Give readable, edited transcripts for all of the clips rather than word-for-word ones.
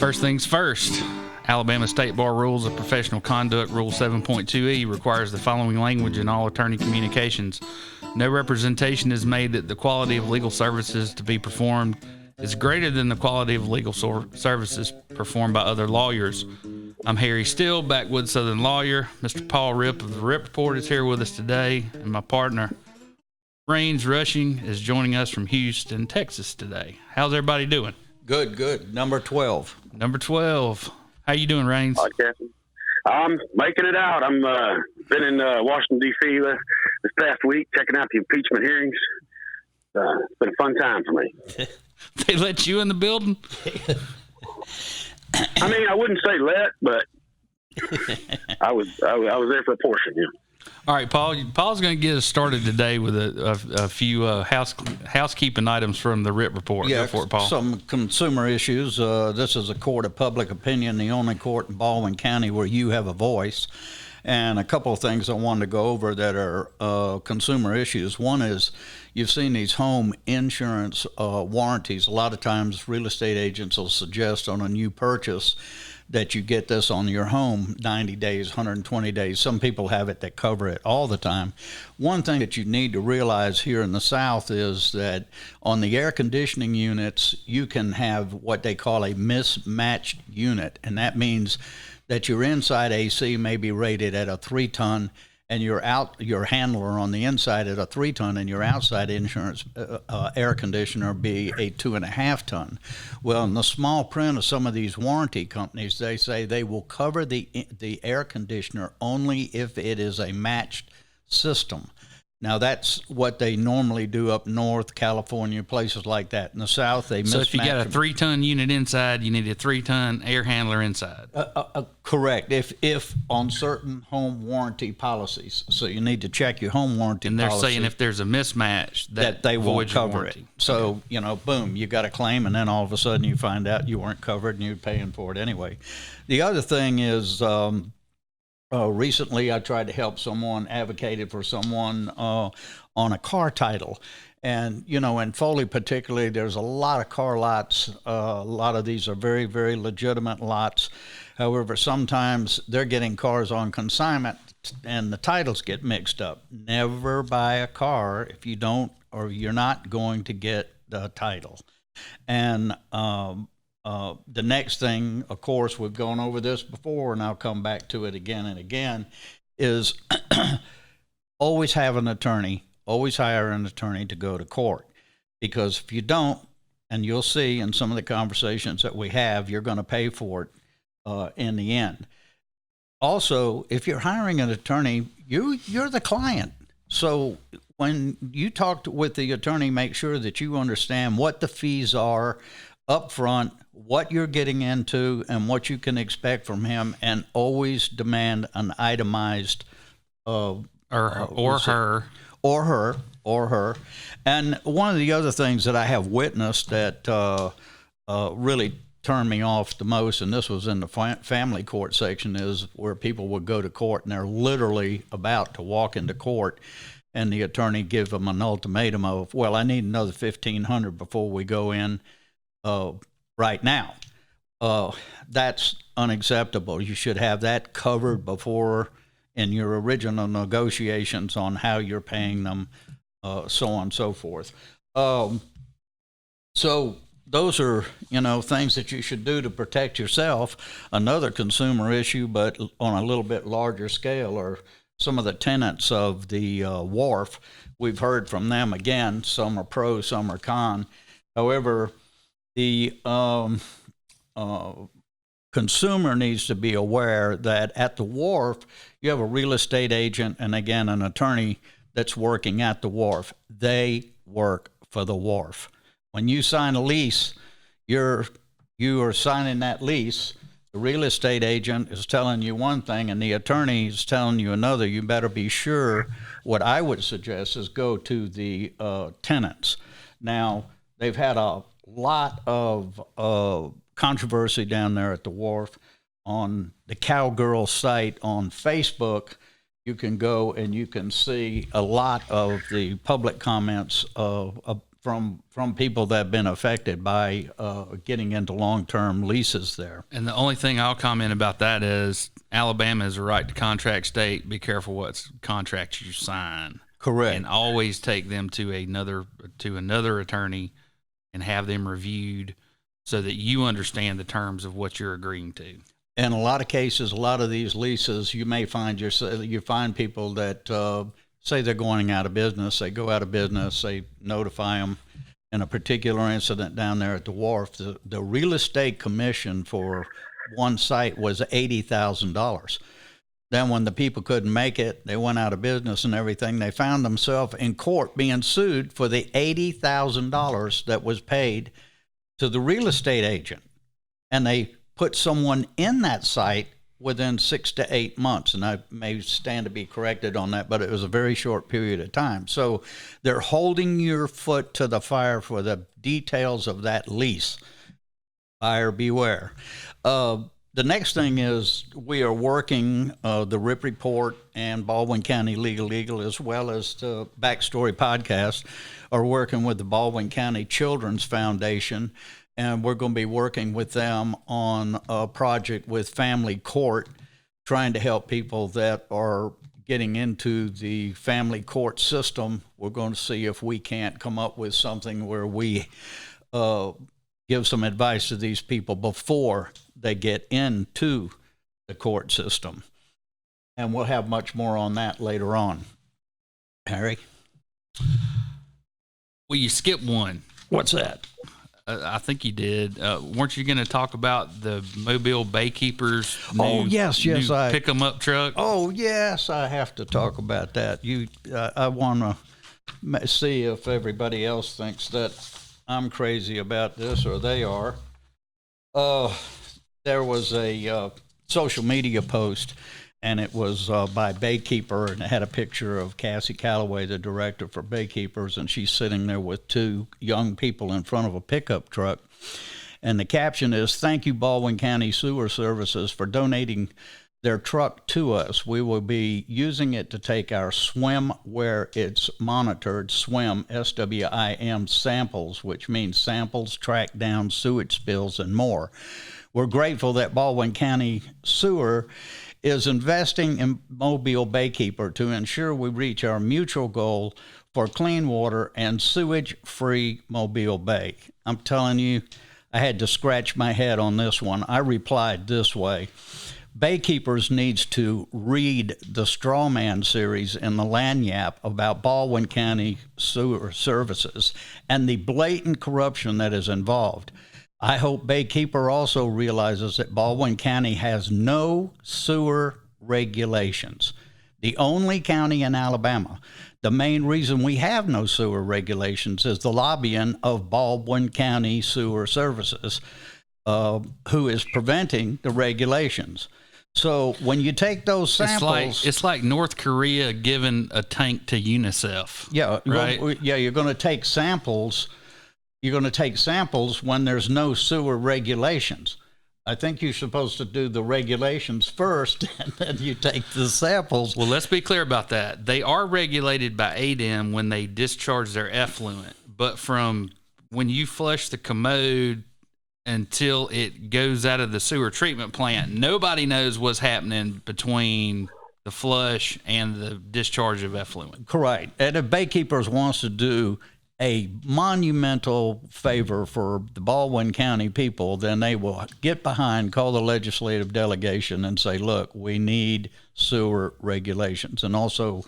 First things first, Alabama State Bar Rules of Professional Conduct Rule 7.2e requires the following language in all attorney communications. No representation is made that the quality of legal services to be performed is greater than the quality of legal services performed by other lawyers. I'm Harry Steele, Backwoods Southern lawyer. Mr. Paul Ripp of the Ripp Report is here with us today, and my partner, Rains Rushing, is joining us from Houston, Texas today. How's everybody doing? Good. Number 12. Number 12. How you doing, Rains? Podcasting. I'm making it out. I'm been in Washington, D.C. This past week, checking out the impeachment hearings. It's been a fun time for me. They let you in the building? I mean, I wouldn't say let, but I was there for a portion, yeah. All right, Paul. Paul's going to get us started today with a few housekeeping items from the Ripp Report. Yeah, Go for it, Paul. Some consumer issues. This is a court of public opinion, the only court in Baldwin County where you have a voice. And a couple of things I wanted to go over that are consumer issues. One is you've seen these home insurance warranties. A lot of times real estate agents will suggest on a new purchase that you get this on your home 90 days, 120 days. Some people have it that cover it all the time. One thing that you need to realize here in the South is that on the air conditioning units, you can have what they call a mismatched unit, and that means that your inside AC may be rated at a 3-ton and your handler on the inside at a 3-ton, and your outside insurance air conditioner be a 2.5-ton. Well, in the small print of some of these warranty companies, they say they will cover the air conditioner only if it is a matched system. Now, that's what they normally do up north, California, places like that. In the South, they mismatch. So if you got a 3-ton unit inside, you need a 3-ton air handler inside. Correct. If on certain home warranty policies. So you need to check your home warranty And they're policy, saying if there's a mismatch, that they won't voids your cover warranty. it. So, boom, you got a claim, and then all of a sudden you find out you weren't covered and you're paying for it anyway. The other thing is, recently I tried to help someone, advocated for someone on a car title. And, in Foley particularly, there's a lot of car lots. A lot of these are very, very legitimate lots. However, sometimes they're getting cars on consignment and the titles get mixed up. Never buy a car if you don't, or you're not going to get the title. And the next thing, of course, we've gone over this before, and I'll come back to it again and again, is always have an attorney, always hire an attorney to go to court. Because if you don't, and you'll see in some of the conversations that we have, you're going to pay for it in the end. Also, if you're hiring an attorney, you're the client. So when you talk with the attorney, make sure that you understand what the fees are up front, what you're getting into, and what you can expect from him, and always demand an itemized or her. And one of the other things that I have witnessed that really turned me off the most, and this was in the family court section, is where people would go to court and they're literally about to walk into court, and the attorney gives them an ultimatum of, well, I need another $1,500 before we go in right now. That's unacceptable. You should have that covered before in your original negotiations on how you're paying them, so on and so forth. So those are, things that you should do to protect yourself. Another consumer issue, but on a little bit larger scale, are some of the tenants of the wharf. We've heard from them again. Some are pro, some are con. However, the consumer needs to be aware that at the wharf, you have a real estate agent and, again, an attorney that's working at the wharf. They work for the wharf. When you sign a lease, you are signing that lease. The real estate agent is telling you one thing and the attorney is telling you another. You better be sure. What I would suggest is go to the tenants. Now, they've had a lot of controversy down there at the wharf. On the Cowgirl site on Facebook, you can go and you can see a lot of the public comments from people that have been affected by getting into long-term leases there. And the only thing I'll comment about that is Alabama is a right to contract state. Be careful what contracts you sign. Correct. And always take them to another attorney and have them reviewed so that you understand the terms of what you're agreeing to. In a lot of cases, a lot of these leases, you may find you find people that say they're going out of business. They go out of business. They notify them. In a particular incident down there at the wharf, the real estate commission for one site was $80,000. Then when the people couldn't make it, they went out of business and everything. They found themselves in court being sued for the $80,000 that was paid to the real estate agent. And they put someone in that site within 6 to 8 months. And I may stand to be corrected on that, but it was a very short period of time. So they're holding your foot to the fire for the details of that lease. Buyer beware. The next thing is we are working, the RIP Report and Baldwin County Legal, as well as the Backstory Podcast, are working with the Baldwin County Children's Foundation, and we're going to be working with them on a project with Family Court, trying to help people that are getting into the family court system. We're going to see if we can't come up with something where we give some advice to these people before they get into the court system. And we'll have much more on that later on. Harry? Well, you skipped one. What's that? I think you did. Weren't you going to talk about the Mobile Baykeepers? Yes, pick 'em up truck. Oh, yes, I have to talk about that. I want to see if everybody else thinks that I'm crazy about this, or they are. There was a social media post, and it was by Baykeeper, and it had a picture of Cassie Calloway, the director for Baykeepers, and she's sitting there with two young people in front of a pickup truck. And the caption is, "Thank you, Baldwin County Sewer Services, for donating their truck to us. We will be using it to take our SWIM, where it's monitored, SWIM, SWIM samples, which means samples, track down sewage spills, and more. We're grateful that Baldwin County Sewer is investing in Mobile Baykeeper to ensure we reach our mutual goal for clean water and sewage-free Mobile Bay." I'm telling you, I had to scratch my head on this one. I replied this way: Baykeepers needs to read the Straw Man series in the Lagniappe about Baldwin County Sewer Services and the blatant corruption that is involved. I hope Baykeeper also realizes that Baldwin County has no sewer regulations. The only county in Alabama. The main reason we have no sewer regulations is the lobbying of Baldwin County Sewer Services, who is preventing the regulations. So when you take those samples, it's like North Korea giving a tank to UNICEF. Yeah, right. You're going to take samples. You're going to take samples when there's no sewer regulations. I think you're supposed to do the regulations first, and then you take the samples. Well, let's be clear about that. They are regulated by ADEM when they discharge their effluent, but from when you flush the commode until it goes out of the sewer treatment plant, nobody knows what's happening between the flush and the discharge of effluent. Correct. And if Baykeepers wants to do a monumental favor for the Baldwin County people, then they will get behind, call the legislative delegation and say, look, we need sewer regulations, and also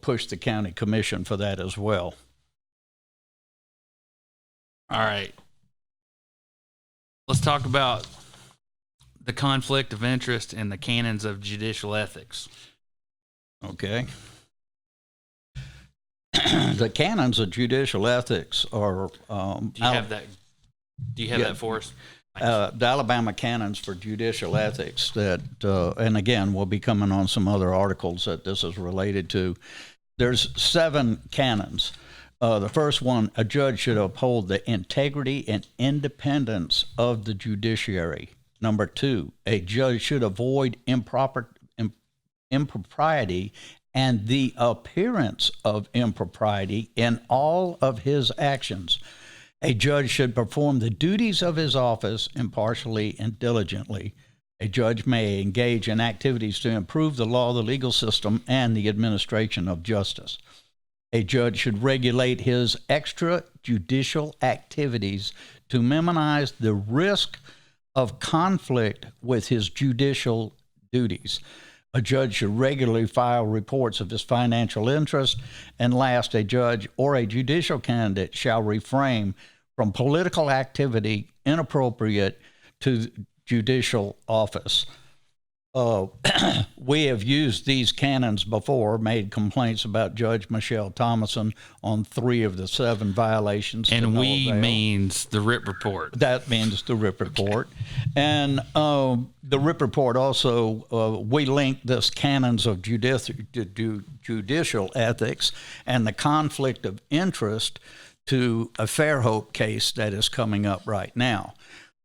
push the county commission for that as well. All right. Let's talk about the conflict of interest and the canons of judicial ethics. Okay. The canons of judicial ethics are... Do you have that? Do you have that for us? The Alabama canons for judicial ethics that, and again, we'll be coming on some other articles that this is related to. There's 7 canons. The first one, a judge should uphold the integrity and independence of the judiciary. Number 2, a judge should avoid impropriety and the appearance of impropriety in all of his actions, a judge should perform the duties of his office impartially and diligently. A judge may engage in activities to improve the law, the legal system, and the administration of justice. A judge should regulate his extrajudicial activities to minimize the risk of conflict with his judicial duties. A judge should regularly file reports of his financial interest. And last, a judge or a judicial candidate shall refrain from political activity inappropriate to judicial office. We have used these canons before, made complaints about Judge Michelle Thomason on 3 of the 7 violations. And we means the RIP report. That means the RIP report. And the RIP report also, we link this canons of judicial ethics and the conflict of interest to a Fairhope case that is coming up right now.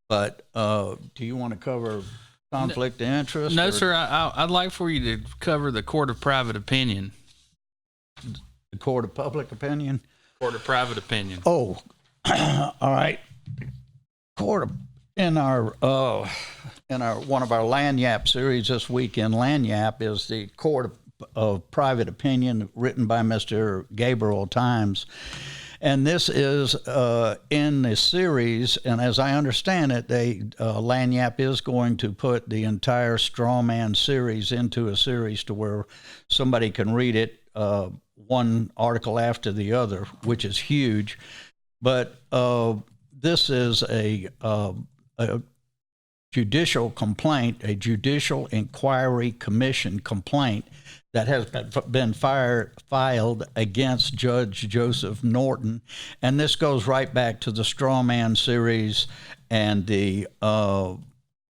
But do you want to cover conflict of interest? No, sir. I'd like for you to cover the court of private opinion. The court of public opinion? Court of private opinion. Oh, all right. In our one of our Lagniappe series this week in Lagniappe is the court of private opinion written by Mr. Gabriel Times. And this is in the series, and as I understand it, Lagniappe is going to put the entire Straw Man series into a series to where somebody can read it one article after the other, which is huge. But this is a judicial complaint, a Judicial Inquiry Commission complaint that has been filed against Judge Joseph Norton. And this goes right back to the Straw Man series and the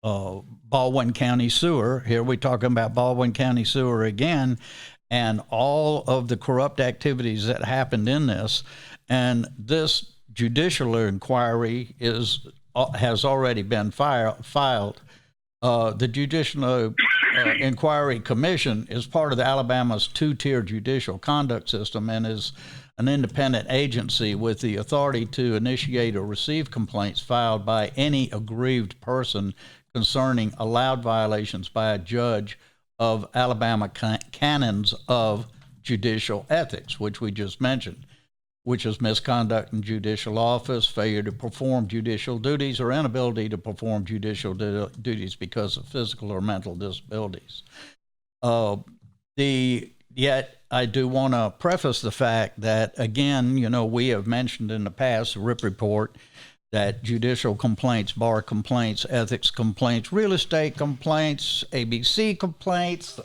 Baldwin County Sewer. Here we're talking about Baldwin County Sewer again, and all of the corrupt activities that happened in this. And this judicial inquiry has already been filed. The Judicial Inquiry Commission is part of Alabama's 2-tier judicial conduct system and is an independent agency with the authority to initiate or receive complaints filed by any aggrieved person concerning allowed violations by a judge of Alabama canons of judicial ethics, which we just mentioned, which is misconduct in judicial office, failure to perform judicial duties, or inability to perform judicial duties because of physical or mental disabilities. Yet I do want to preface the fact that, again, we have mentioned in the past, the RIP report, that judicial complaints, bar complaints, ethics complaints, real estate complaints, ABC complaints,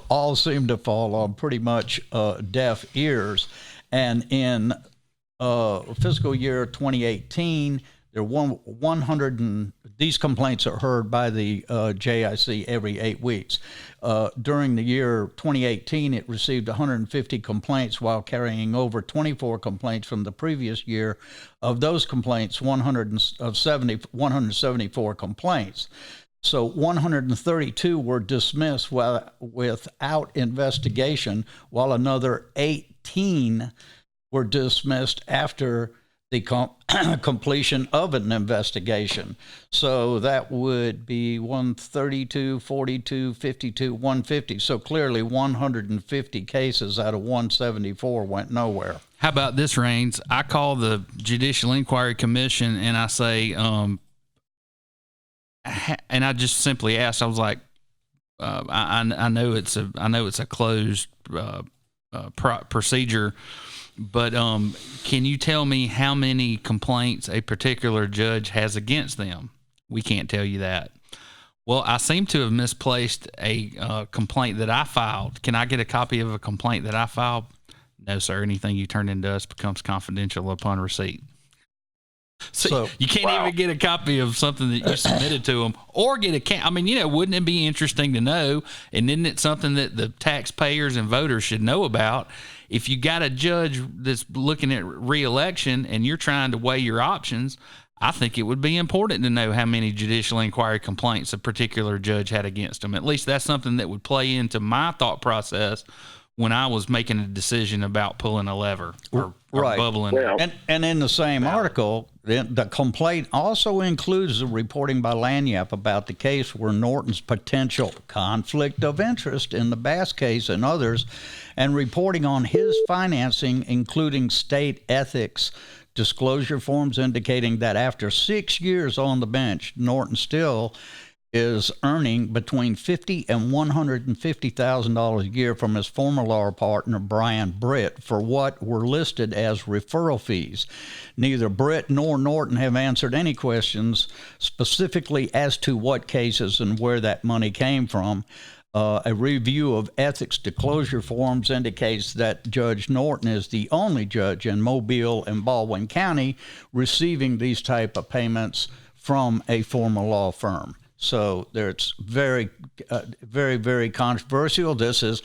all seem to fall on pretty much deaf ears. And in fiscal year 2018, there were these complaints are heard by the JIC every 8 weeks. During the year 2018, it received 150 complaints while carrying over 24 complaints from the previous year. Of those complaints, 174 complaints. So 132 were dismissed without investigation, while another 18 were dismissed after the completion of an investigation. So that would be 132, 42, 52, 150. So clearly 150 cases out of 174 went nowhere. How about this, Raines? I call the Judicial Inquiry Commission and I say, and I just simply asked, I was like, I know it's a closed procedure, but can you tell me how many complaints a particular judge has against them? We can't tell you that. Well, I seem to have misplaced a complaint that I filed. Can I get a copy of a complaint that I filed? No, sir. Anything you turn into us becomes confidential upon receipt. So you can't even get a copy of something that you submitted to them, or get a. I mean, wouldn't it be interesting to know? And isn't it something that the taxpayers and voters should know about? If you got a judge that's looking at re-election and you're trying to weigh your options, I think it would be important to know how many judicial inquiry complaints a particular judge had against them. At least that's something that would play into my thought process when I was making a decision about pulling a lever or Right. bubbling. Well, And in the same article, the complaint also includes the reporting by Lanyap about the case where Norton's potential conflict of interest in the Bass case and others, and reporting on his financing, including state ethics disclosure forms indicating that after 6 years on the bench, Norton still is earning between $50,000 and $150,000 a year from his former law partner, Brian Britt, for what were listed as referral fees. Neither Britt nor Norton have answered any questions specifically as to what cases and where that money came from. A review of ethics disclosure forms indicates that Judge Norton is the only judge in Mobile and Baldwin County receiving these type of payments from a former law firm. So there's very, very controversial. This is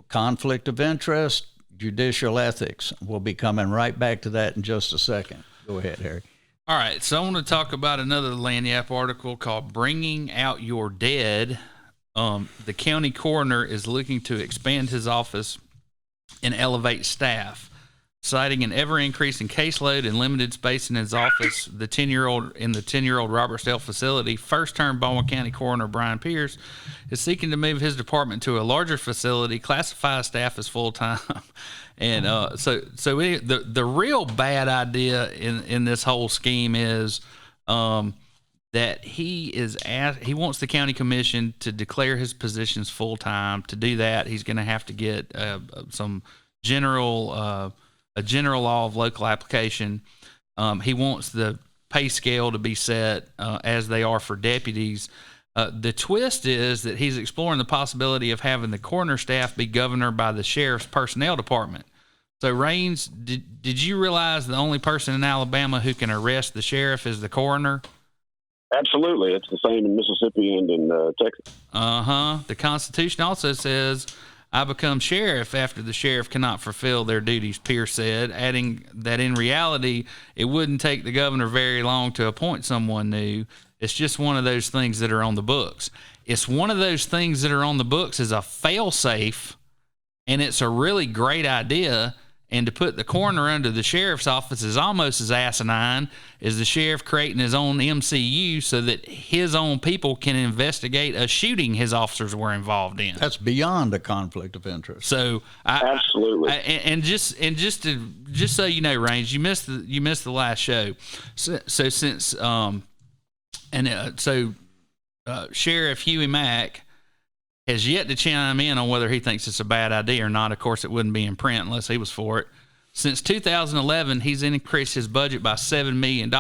conflict of interest, judicial ethics. We'll be coming right back to that in just a second. Go ahead, Harry. All right, so I want to talk about another Lanyap article called Bringing Out Your Dead. The county coroner is looking to expand his office and elevate staff. Citing an ever-increasing caseload and limited space in his office, the 10-year-old Robertsdale facility, first-term Baldwin County Coroner Brian Pierce is seeking to move his department to a larger facility, classify staff as full-time, and the real bad idea in this whole scheme is that he wants the county commission to declare his positions full-time. To do that, he's going to have to get some a general law of local application. He wants the pay scale to be set as they are for deputies. The twist is that he's exploring the possibility of having the coroner staff be governed by the sheriff's personnel department. So, Raines, did you realize the only person in Alabama who can arrest the sheriff is the coroner? absolutely. It's the same in Mississippi and in Texas. The Constitution also says, I become sheriff after the sheriff cannot fulfill their duties, Pierce said, adding that in reality, it wouldn't take the governor very long to appoint someone new. It's just one of those things that are on the books. It's one of those things that are on the books as a fail-safe, and it's a really great idea. And to put the coroner under the sheriff's office is almost as asinine as the sheriff creating his own MCU so that his own people can investigate a shooting his officers were involved in. That's beyond a conflict of interest. So absolutely. Just so you know, Raines, you missed the last show. So since Sheriff Huey Mack has yet to chime in on whether he thinks it's a bad idea or not. Of course, it wouldn't be in print unless he was for it. Since 2011, he's increased his budget by $7 million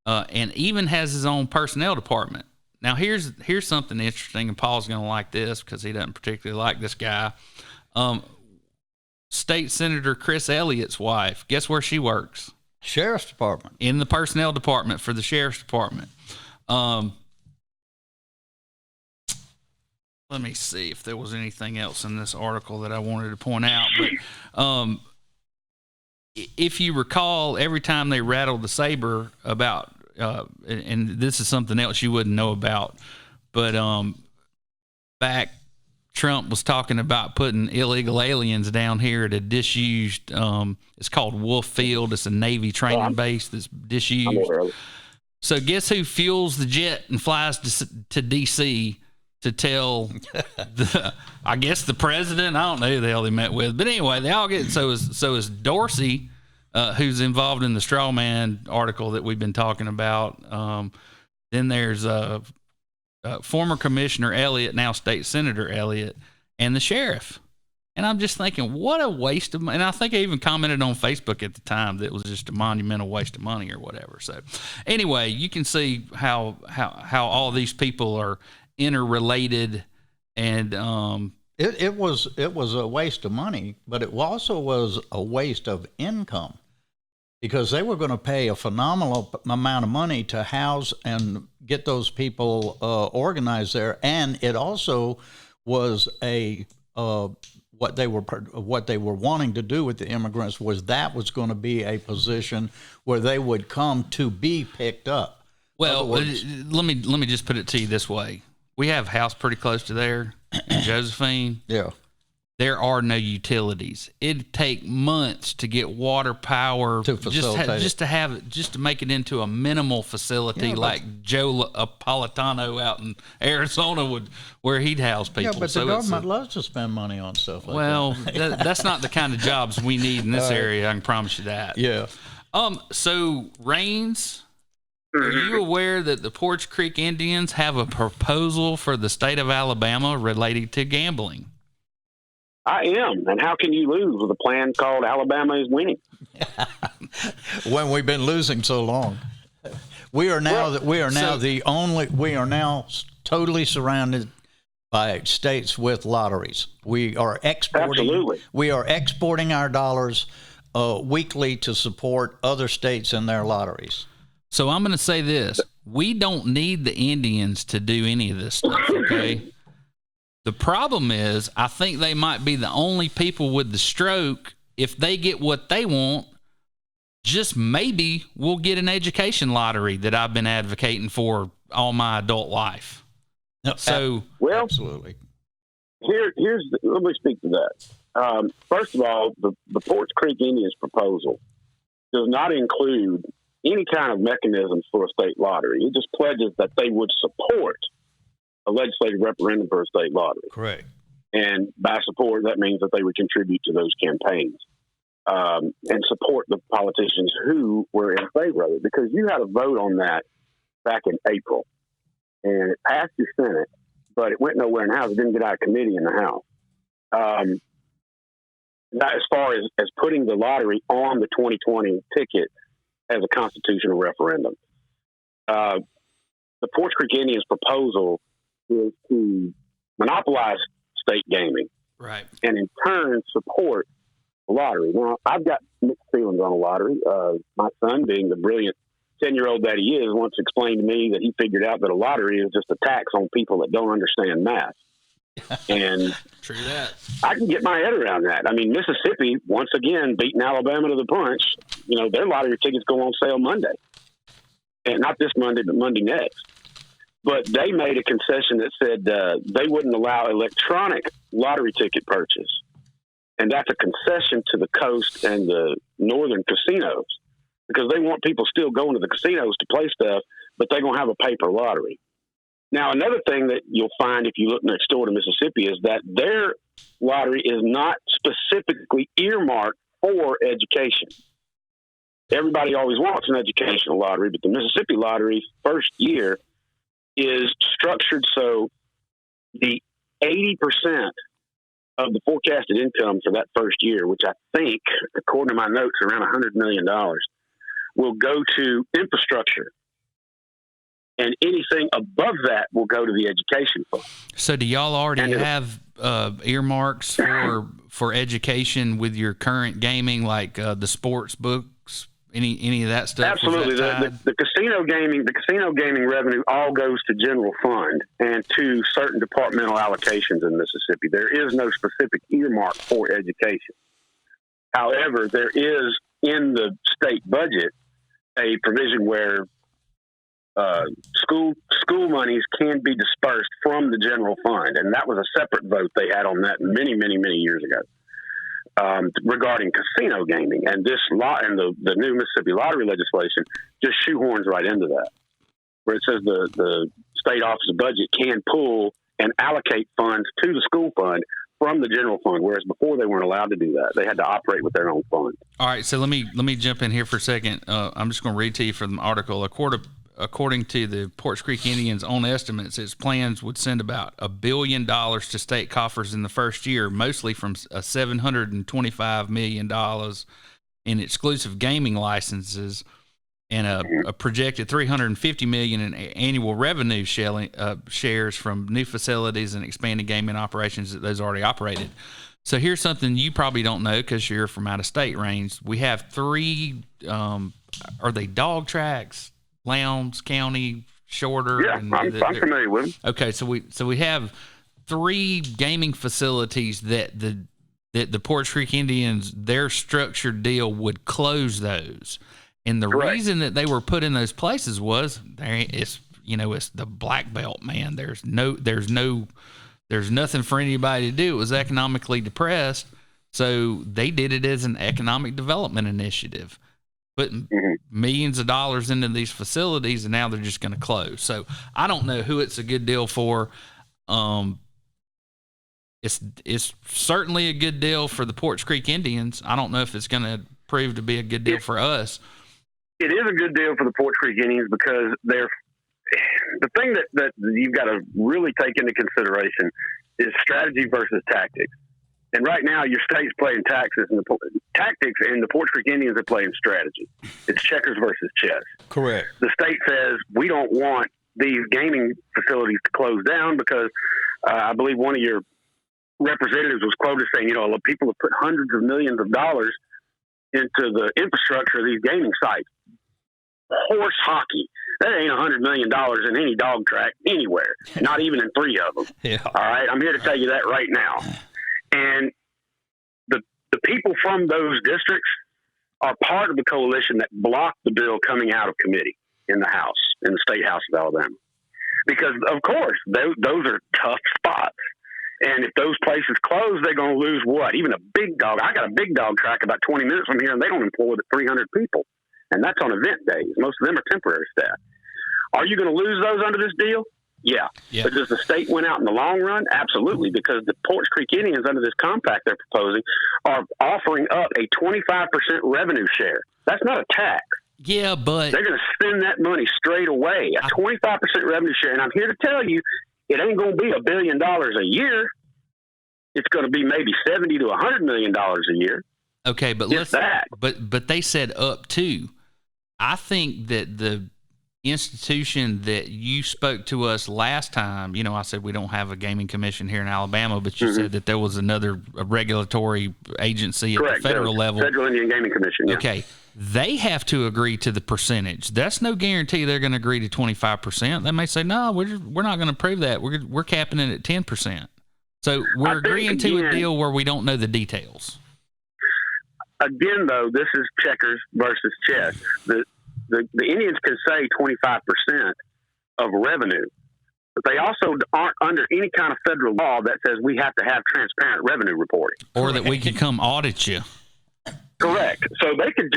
and even has his own personnel department. Now, here's something interesting, and Paul's going to like this because he doesn't particularly like this guy. State Senator Chris Elliott's wife, guess where she works? Sheriff's Department. In the personnel department for the Sheriff's Department. Let me see if there was anything else in this article that I wanted to point out. But if you recall, every time they rattled the saber about, and this is something else you wouldn't know about, but back Trump was talking about putting illegal aliens down here at a disused, it's called Wolf Field. It's a Navy training base that's disused. So guess who fuels the jet and flies to D.C., to tell I guess the president, I don't know who the hell they met with, but anyway, they all get, so is Dorsey, who's involved in the straw man article that we've been talking about. Then there's former Commissioner Elliott, now State Senator Elliott, and the sheriff. And I'm just thinking, what a waste of money. And I think I even commented on Facebook at the time that it was just a monumental waste of money or whatever. So anyway, you can see how all these people are interrelated, and it was a waste of money, but it also was a waste of income because they were going to pay a phenomenal amount of money to house and get those people organized there, and it also was what they were wanting to do with the immigrants was going to be a position where they would come to be picked up. Well, let me just put it to you this way. we have a house pretty close to there in Josephine. Yeah. There are no utilities. It'd take months to get water, power, To facilitate just to make it into a minimal facility Yeah, but- like Joe Napolitano out in Arizona would, where he'd house people. Yeah, but So the it's government loves to spend money on stuff like well, that's not the kind of jobs we need in this area. I can promise you that. that. Yeah. So Rains, are you aware that the Porch Creek Indians have a proposal for the state of Alabama related to gambling? I am. And how can you lose with a plan called Alabama is winning? When we've been losing so long. We are now totally surrounded by states with lotteries. We are exporting. Absolutely. We are exporting our dollars weekly to support other states in their lotteries. So I'm going to say this. We don't need the Indians to do any of this stuff, okay? The problem is I think they might be the only people with the stroke. If they get what they want, just maybe we'll get an education lottery that I've been advocating for all my adult life. So, Well, absolutely. let me speak to that. First of all, the Porch Creek Indians proposal does not include any kind of mechanisms for a state lottery. It just pledges that they would support a legislative referendum for a state lottery. Correct. And by support, that means that they would contribute to those campaigns and support the politicians who were in favor of it. Because you had a vote on that back in April, and it passed the Senate, but it went nowhere in the House. It didn't get out of committee in the House. Not as far as putting the lottery on the 2020 ticket as a constitutional referendum. The Porch Creek Indians proposal is to monopolize state gaming, right. and in turn support the lottery. Now, I've got mixed feelings on the lottery. My son, being the brilliant 10-year-old that he is, once explained to me that he figured out that a lottery is just a tax on people that don't understand math. And True that. I can get my head around that. I mean, Mississippi, once again, beating Alabama to the punch. You know, their lottery tickets go on sale Monday. And not this Monday, but Monday next. But they made a concession that said they wouldn't allow electronic lottery ticket purchase. And that's a concession to the coast and the northern casinos, because they want people still going to the casinos to play stuff, but they're going to have a paper lottery. Now, another thing that you'll find if you look next door to Mississippi is that their lottery is not specifically earmarked for education. Everybody always wants an educational lottery, but the Mississippi lottery's first year is structured so the 80% of the forecasted income for that first year, which I think, according to my notes, around $100 million, will go to infrastructure. And anything above that will go to the education fund. So do y'all already have earmarks for education with your current gaming, like the sports books, any of that stuff? Absolutely. The casino gaming revenue all goes to general fund and to certain departmental allocations in Mississippi. There is no specific earmark for education. However, there is in the state budget a provision where school monies can be dispersed from the general fund, and that was a separate vote they had on that many years ago regarding casino gaming. And this law and the new Mississippi lottery legislation just shoehorns right into that, where it says the state office of budget can pull and allocate funds to the school fund from the general fund, whereas before they weren't allowed to do that. They had to operate with their own fund. All right, so let me jump in here for a second. I'm just going to read to you from the article. According to the Porch Creek Indians' own estimates, its plans would send about $1 billion to state coffers in the first year, mostly from $725 million in exclusive gaming licenses and a projected $350 million in annual revenue shares from new facilities and expanded gaming operations that those already operated. So here's something you probably don't know because you're from out of state range. We have 3, are they dog tracks? Lowndes County, Shorter. Yeah, I'm familiar with them. Okay, so we have 3 gaming facilities that the Porch Creek Indians, their structured deal would close those, and the Correct. reason that they were put in those places was it's the black belt, man. There's nothing for anybody to do. It was economically depressed. So they did it as an economic development initiative, putting millions of dollars into these facilities, and now they're just going to close. So I don't know who it's a good deal for. It's certainly a good deal for the Porch Creek Indians. I don't know if it's going to prove to be a good deal for us. It is a good deal for the Porch Creek Indians because the thing that you've got to really take into consideration is strategy versus tactics. And right now, your state's playing tactics, and the Porch Creek Indians are playing strategy. It's checkers versus chess. Correct. The state says we don't want these gaming facilities to close down because I believe one of your representatives was quoted saying, people have put hundreds of millions of dollars into the infrastructure of these gaming sites. Horse hockey. That ain't $100 million in any dog track anywhere, not even in 3 of them. Yeah. All right. I'm here to tell you that right now. And the people from those districts are part of the coalition that blocked the bill coming out of committee in the House, in the State House of Alabama. Because, of course, those are tough spots. And if those places close, they're going to lose what? Even a big dog. I got a big dog track about 20 minutes from here, and they don't employ but 300 people. And that's on event days. Most of them are temporary staff. Are you going to lose those under this deal? Yeah. But does the state win out in the long run? Absolutely, because the Porch Creek Indians under this compact they're proposing are offering up a 25% revenue share. That's not a tax. Yeah, but they're going to spend that money straight away, a 25% revenue share. And I'm here to tell you, it ain't going to be $1 billion a year. It's going to be maybe $70 to $100 million a year. Okay, but but they said up to. I think that the institution that you spoke to us last time, I said we don't have a gaming commission here in Alabama, but you said that there was another regulatory agency at the federal level. Federal Indian Gaming Commission. Yeah. Okay. They have to agree to the percentage. That's no guarantee they're going to agree to 25%. They may say, no, we're not going to approve that. We're capping it at 10%. So we're agreeing to a deal where we don't know the details. Again, though, this is checkers versus chess. The Indians can say 25% of revenue, but they also aren't under any kind of federal law that says we have to have transparent revenue reporting. Or that we can come audit you. Correct. So they could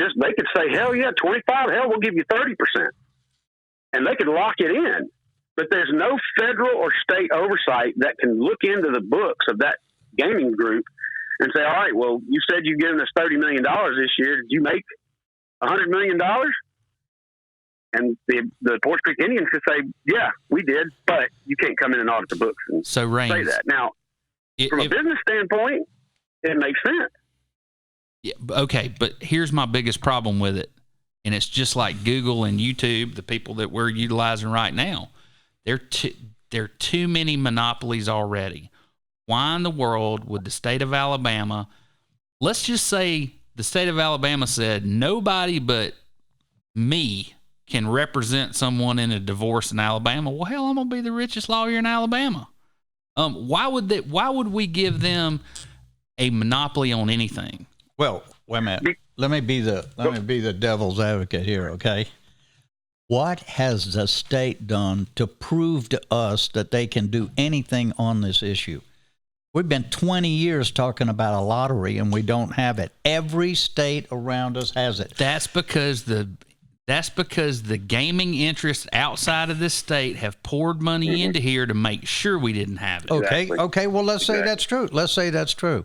say, hell yeah, 25, hell, we'll give you 30%. And they could lock it in. But there's no federal or state oversight that can look into the books of that gaming group and say, all right, well, you said you've given us $30 million this year. Did you make $100 million? And the Porch Creek Indians could say, yeah, we did, but you can't come in and audit the books and say that. Now, from a business standpoint, it makes sense. Yeah, okay, but here's my biggest problem with it, and it's just like Google and YouTube, the people that we're utilizing right now. There are too many monopolies already. Why in the world would the state of Alabama, let's just say the state of Alabama said, nobody but me can represent someone in a divorce in Alabama? Well, hell, I'm going to be the richest lawyer in Alabama. Why would we give them a monopoly on anything? Well, wait a minute. Let me be the devil's advocate here, okay? What has the state done to prove to us that they can do anything on this issue? We've been 20 years talking about a lottery, and we don't have it. Every state around us has it. That's because the gaming interests outside of this state have poured money into here to make sure we didn't have it. Okay. Well, let's say that's true. Let's say that's true.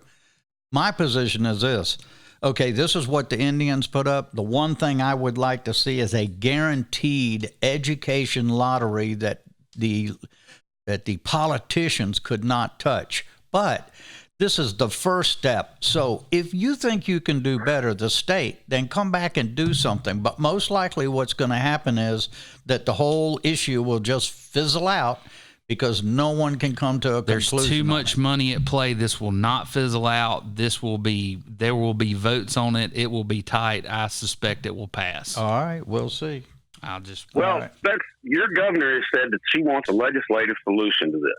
My position is this. Okay, this is what the Indians put up. The one thing I would like to see is a guaranteed education lottery that the politicians could not touch. But this is the first step. So if you think you can do better, the state, then come back and do something. But most likely what's going to happen is that the whole issue will just fizzle out because no one can come to a conclusion. There's too much money at play. This will not fizzle out. There will be votes on it. It will be tight. I suspect it will pass. All right, we'll see. That's your governor has said that she wants a legislative solution to this.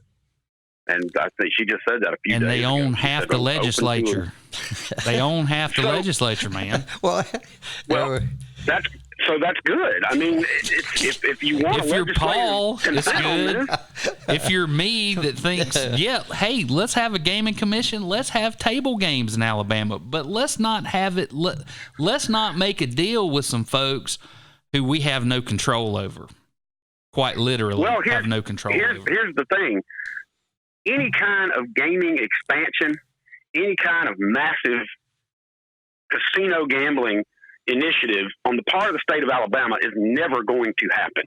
And I think she just said that a few days ago. And they own half the legislature. They own half the legislature, man. Well, that's So that's good. I mean, if you want if to you're Paul, it's good. this, If you're me that thinks, yeah, hey, let's have a gaming commission. Let's have table games in Alabama, but let's not have it. Let's not make a deal with some folks who we have no control over. Quite literally, have no control over. Here's the thing. Any kind of gaming expansion, any kind of massive casino gambling initiative on the part of the state of Alabama is never going to happen.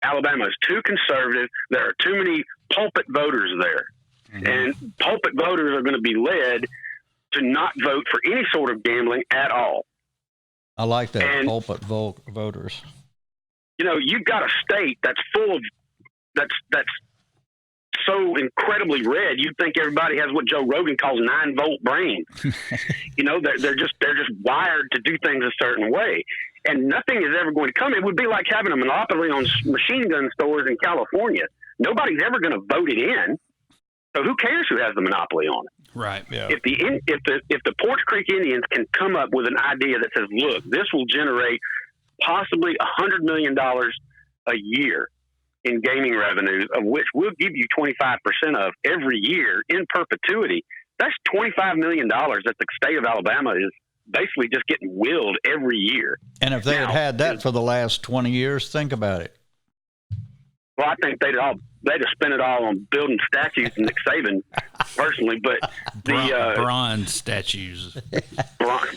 Alabama is too conservative. There are too many pulpit voters there. Mm-hmm. And pulpit voters are going to be led to not vote for any sort of gambling at all. I like that, and, pulpit voters. You know, you've got a state that's full of, that's so incredibly red, you'd think everybody has what Joe Rogan calls 9-volt brains. You know, they're just wired to do things a certain way, and nothing is ever going to come. It would be like having a monopoly on machine gun stores in California. Nobody's ever going to vote it in, so who cares who has the monopoly on it? Right. Yeah. If the Poarch Creek Indians can come up with an idea that says, look, this will generate possibly $100 million a year in gaming revenues, of which we'll give you 25% of every year in perpetuity. That's $25 million that the state of Alabama is basically just getting willed every year. And if they had that for the last 20 years, think about it. Well, I think they'd have spent it all on building statues and Nick Saban personally, but bronze statues.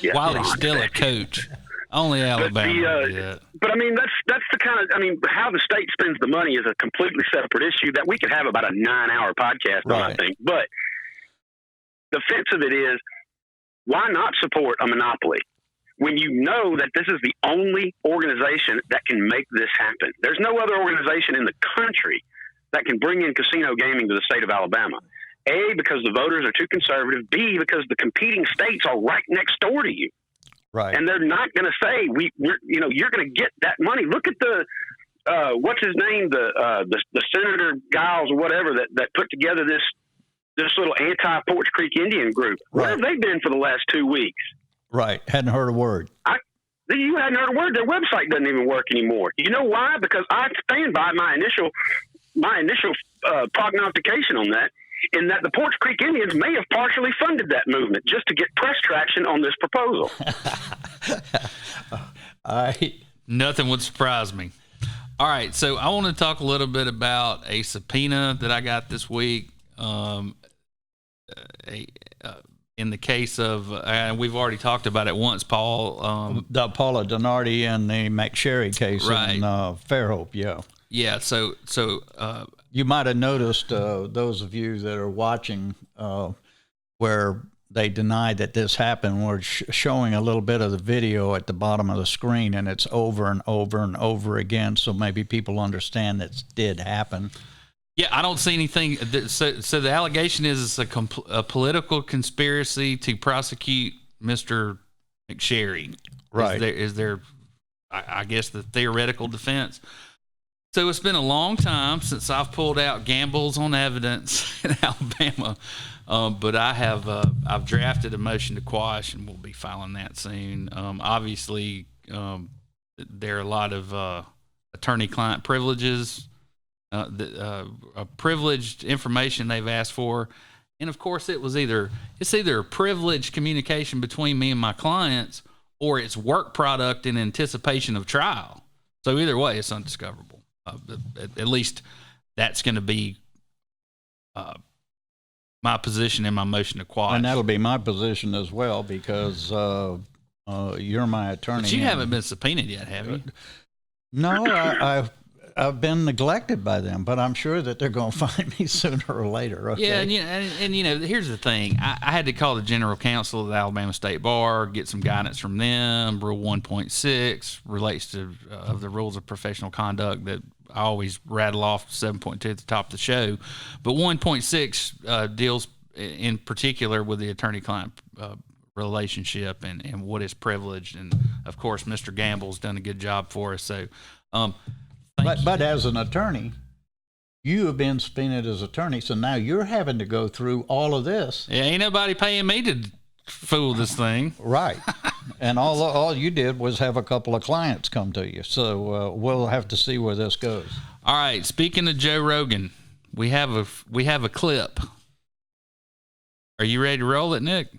Yeah, while he's still a coach. Only Alabama. But I mean, that's the kind of, I mean, how the state spends the money is a completely separate issue that we could have about a 9-hour podcast on, I think. But the fence of it is, why not support a monopoly when you know that this is the only organization that can make this happen? There's no other organization in the country that can bring in casino gaming to the state of Alabama. A, because the voters are too conservative. B, because the competing states are right next door to you. Right. And they're not going to say, you're going to get that money. Look at the, what's his name? The Senator Giles or whatever that put together this little anti-Poarch Creek Indian group. Right. Where have they been for the last 2 weeks? Right. Hadn't heard a word. You hadn't heard a word. Their website doesn't even work anymore. You know why? Because I stand by my initial prognostication on that, in that the Poarch Creek Indians may have partially funded that movement just to get press traction on this proposal. Nothing would surprise me. All right, so I want to talk a little bit about a subpoena that I got this week. In the case of, and we've already talked about it once, Paul. The Paula Donardi and the McSherry case in Fairhope, yeah. Yeah, so you might have noticed, those of you that are watching, where they deny that this happened. We're showing a little bit of the video at the bottom of the screen, and it's over and over and over again, so maybe people understand that it did happen. Yeah, I don't see anything. So the allegation is it's a political conspiracy to prosecute Mr. McSherry. Right. Is there, I guess, the theoretical defense. So it's been a long time since I've pulled out gambles on evidence in Alabama, but I've drafted a motion to quash, and we'll be filing that soon. Obviously, there are a lot of attorney-client privileges, privileged information they've asked for, and of course, it's either a privileged communication between me and my clients, or it's work product in anticipation of trial. So either way, it's undiscoverable. At least that's going to be my position in my motion to quash. And that'll be my position as well, because you're my attorney. But you haven't been subpoenaed yet, have you? No, I've been neglected by them, but I'm sure that they're going to find me sooner or later. Okay? Yeah, and here's the thing. I had to call the general counsel of the Alabama State Bar, get some guidance from them. Rule 1.6 relates to of the rules of professional conduct that I always rattle off 7.2 at the top of the show. But 1.6 deals in particular with the attorney-client relationship and what is privileged. And, of course, Mr. Gamble's done a good job for us. So, But as an attorney, you have been subpoenaed as attorney, so now you're having to go through all of this. Yeah, ain't nobody paying me to fool this thing. Right. And all you did was have a couple of clients come to you. So we'll have to see where this goes. All right. Speaking of Joe Rogan, we have a clip. Are you ready to roll it, Nick?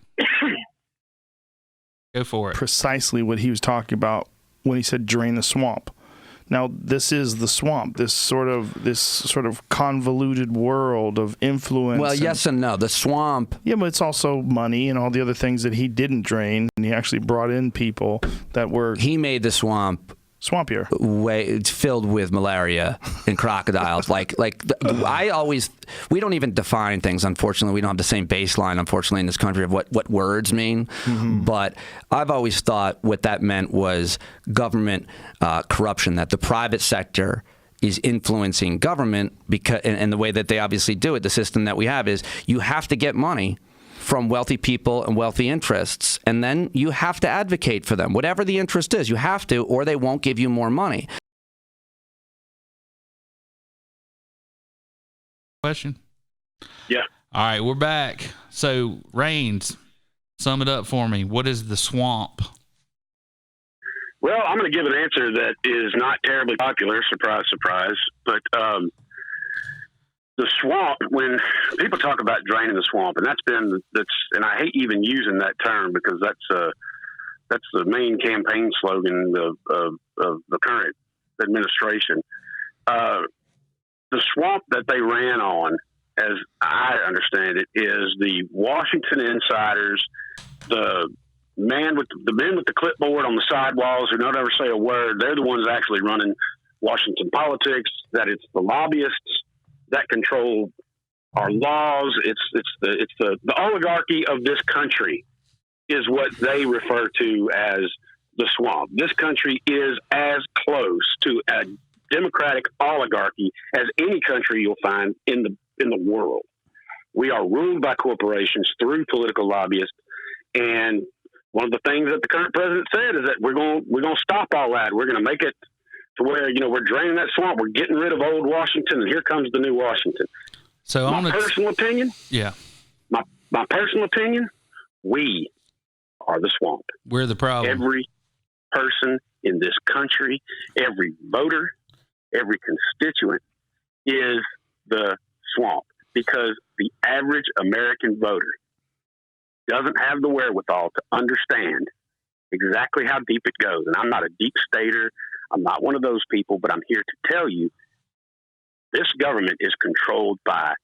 Go for it. Precisely what he was talking about when he said drain the swamp. Now, this is the swamp, this sort of convoluted world of influence. Well, yes and no. The swamp. Yeah, but it's also money and all the other things that he didn't drain. And he actually brought in people that were He made the swamp swampier. It's filled with malaria and crocodiles. We don't even define things. Unfortunately, we don't have the same baseline. Unfortunately, in this country of what words mean. Mm-hmm. But I've always thought what that meant was government corruption. That the private sector is influencing government because, and the way that they obviously do it, the system that we have is you have to get money from wealthy people and wealthy interests, and then you have to advocate for them. Whatever the interest is, you have to, or they won't give you more money. Question? Yeah. All right, we're back. So, Rains, sum it up for me. What is the swamp? Well, I'm going to give an answer that is not terribly popular. Surprise, surprise. But the swamp, when people talk about draining the swamp, and and I hate even using that term because that's the main campaign slogan of the current administration. The swamp that they ran on, as I understand it, is the Washington insiders, the men with the clipboard on the sidewalls who don't ever say a word. They're the ones actually running Washington politics. That it's the lobbyists that control our laws. It's the oligarchy of this country is what they refer to as the swamp. This country is as close to a democratic oligarchy as any country you'll find in the world. We are ruled by corporations through political lobbyists, and one of the things that the current president said is that we're going to stop all that. We're going to make it to where, we're draining that swamp. We're getting rid of old Washington, and here comes the new Washington. So my personal opinion, my personal opinion, we are the swamp. We're the problem. Every person in this country, every voter, every constituent is the swamp because the average American voter doesn't have the wherewithal to understand exactly how deep it goes. And I'm not a deep stater. I'm not one of those people, but I'm here to tell you this government is controlled by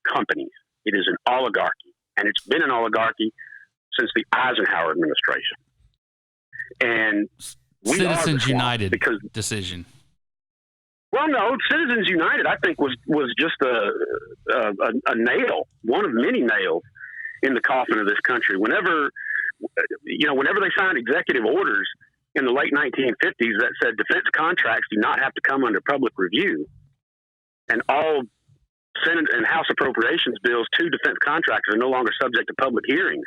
companies. It is an oligarchy, and it's been an oligarchy since the Eisenhower administration. And we Citizens United because decision. Well, no, Citizens United, I think, was just a nail, one of many nails in the coffin of this country. Whenever they signed executive orders in the late 1950s that said defense contracts do not have to come under public review, and all Senate and House appropriations bills to defense contractors are no longer subject to public hearings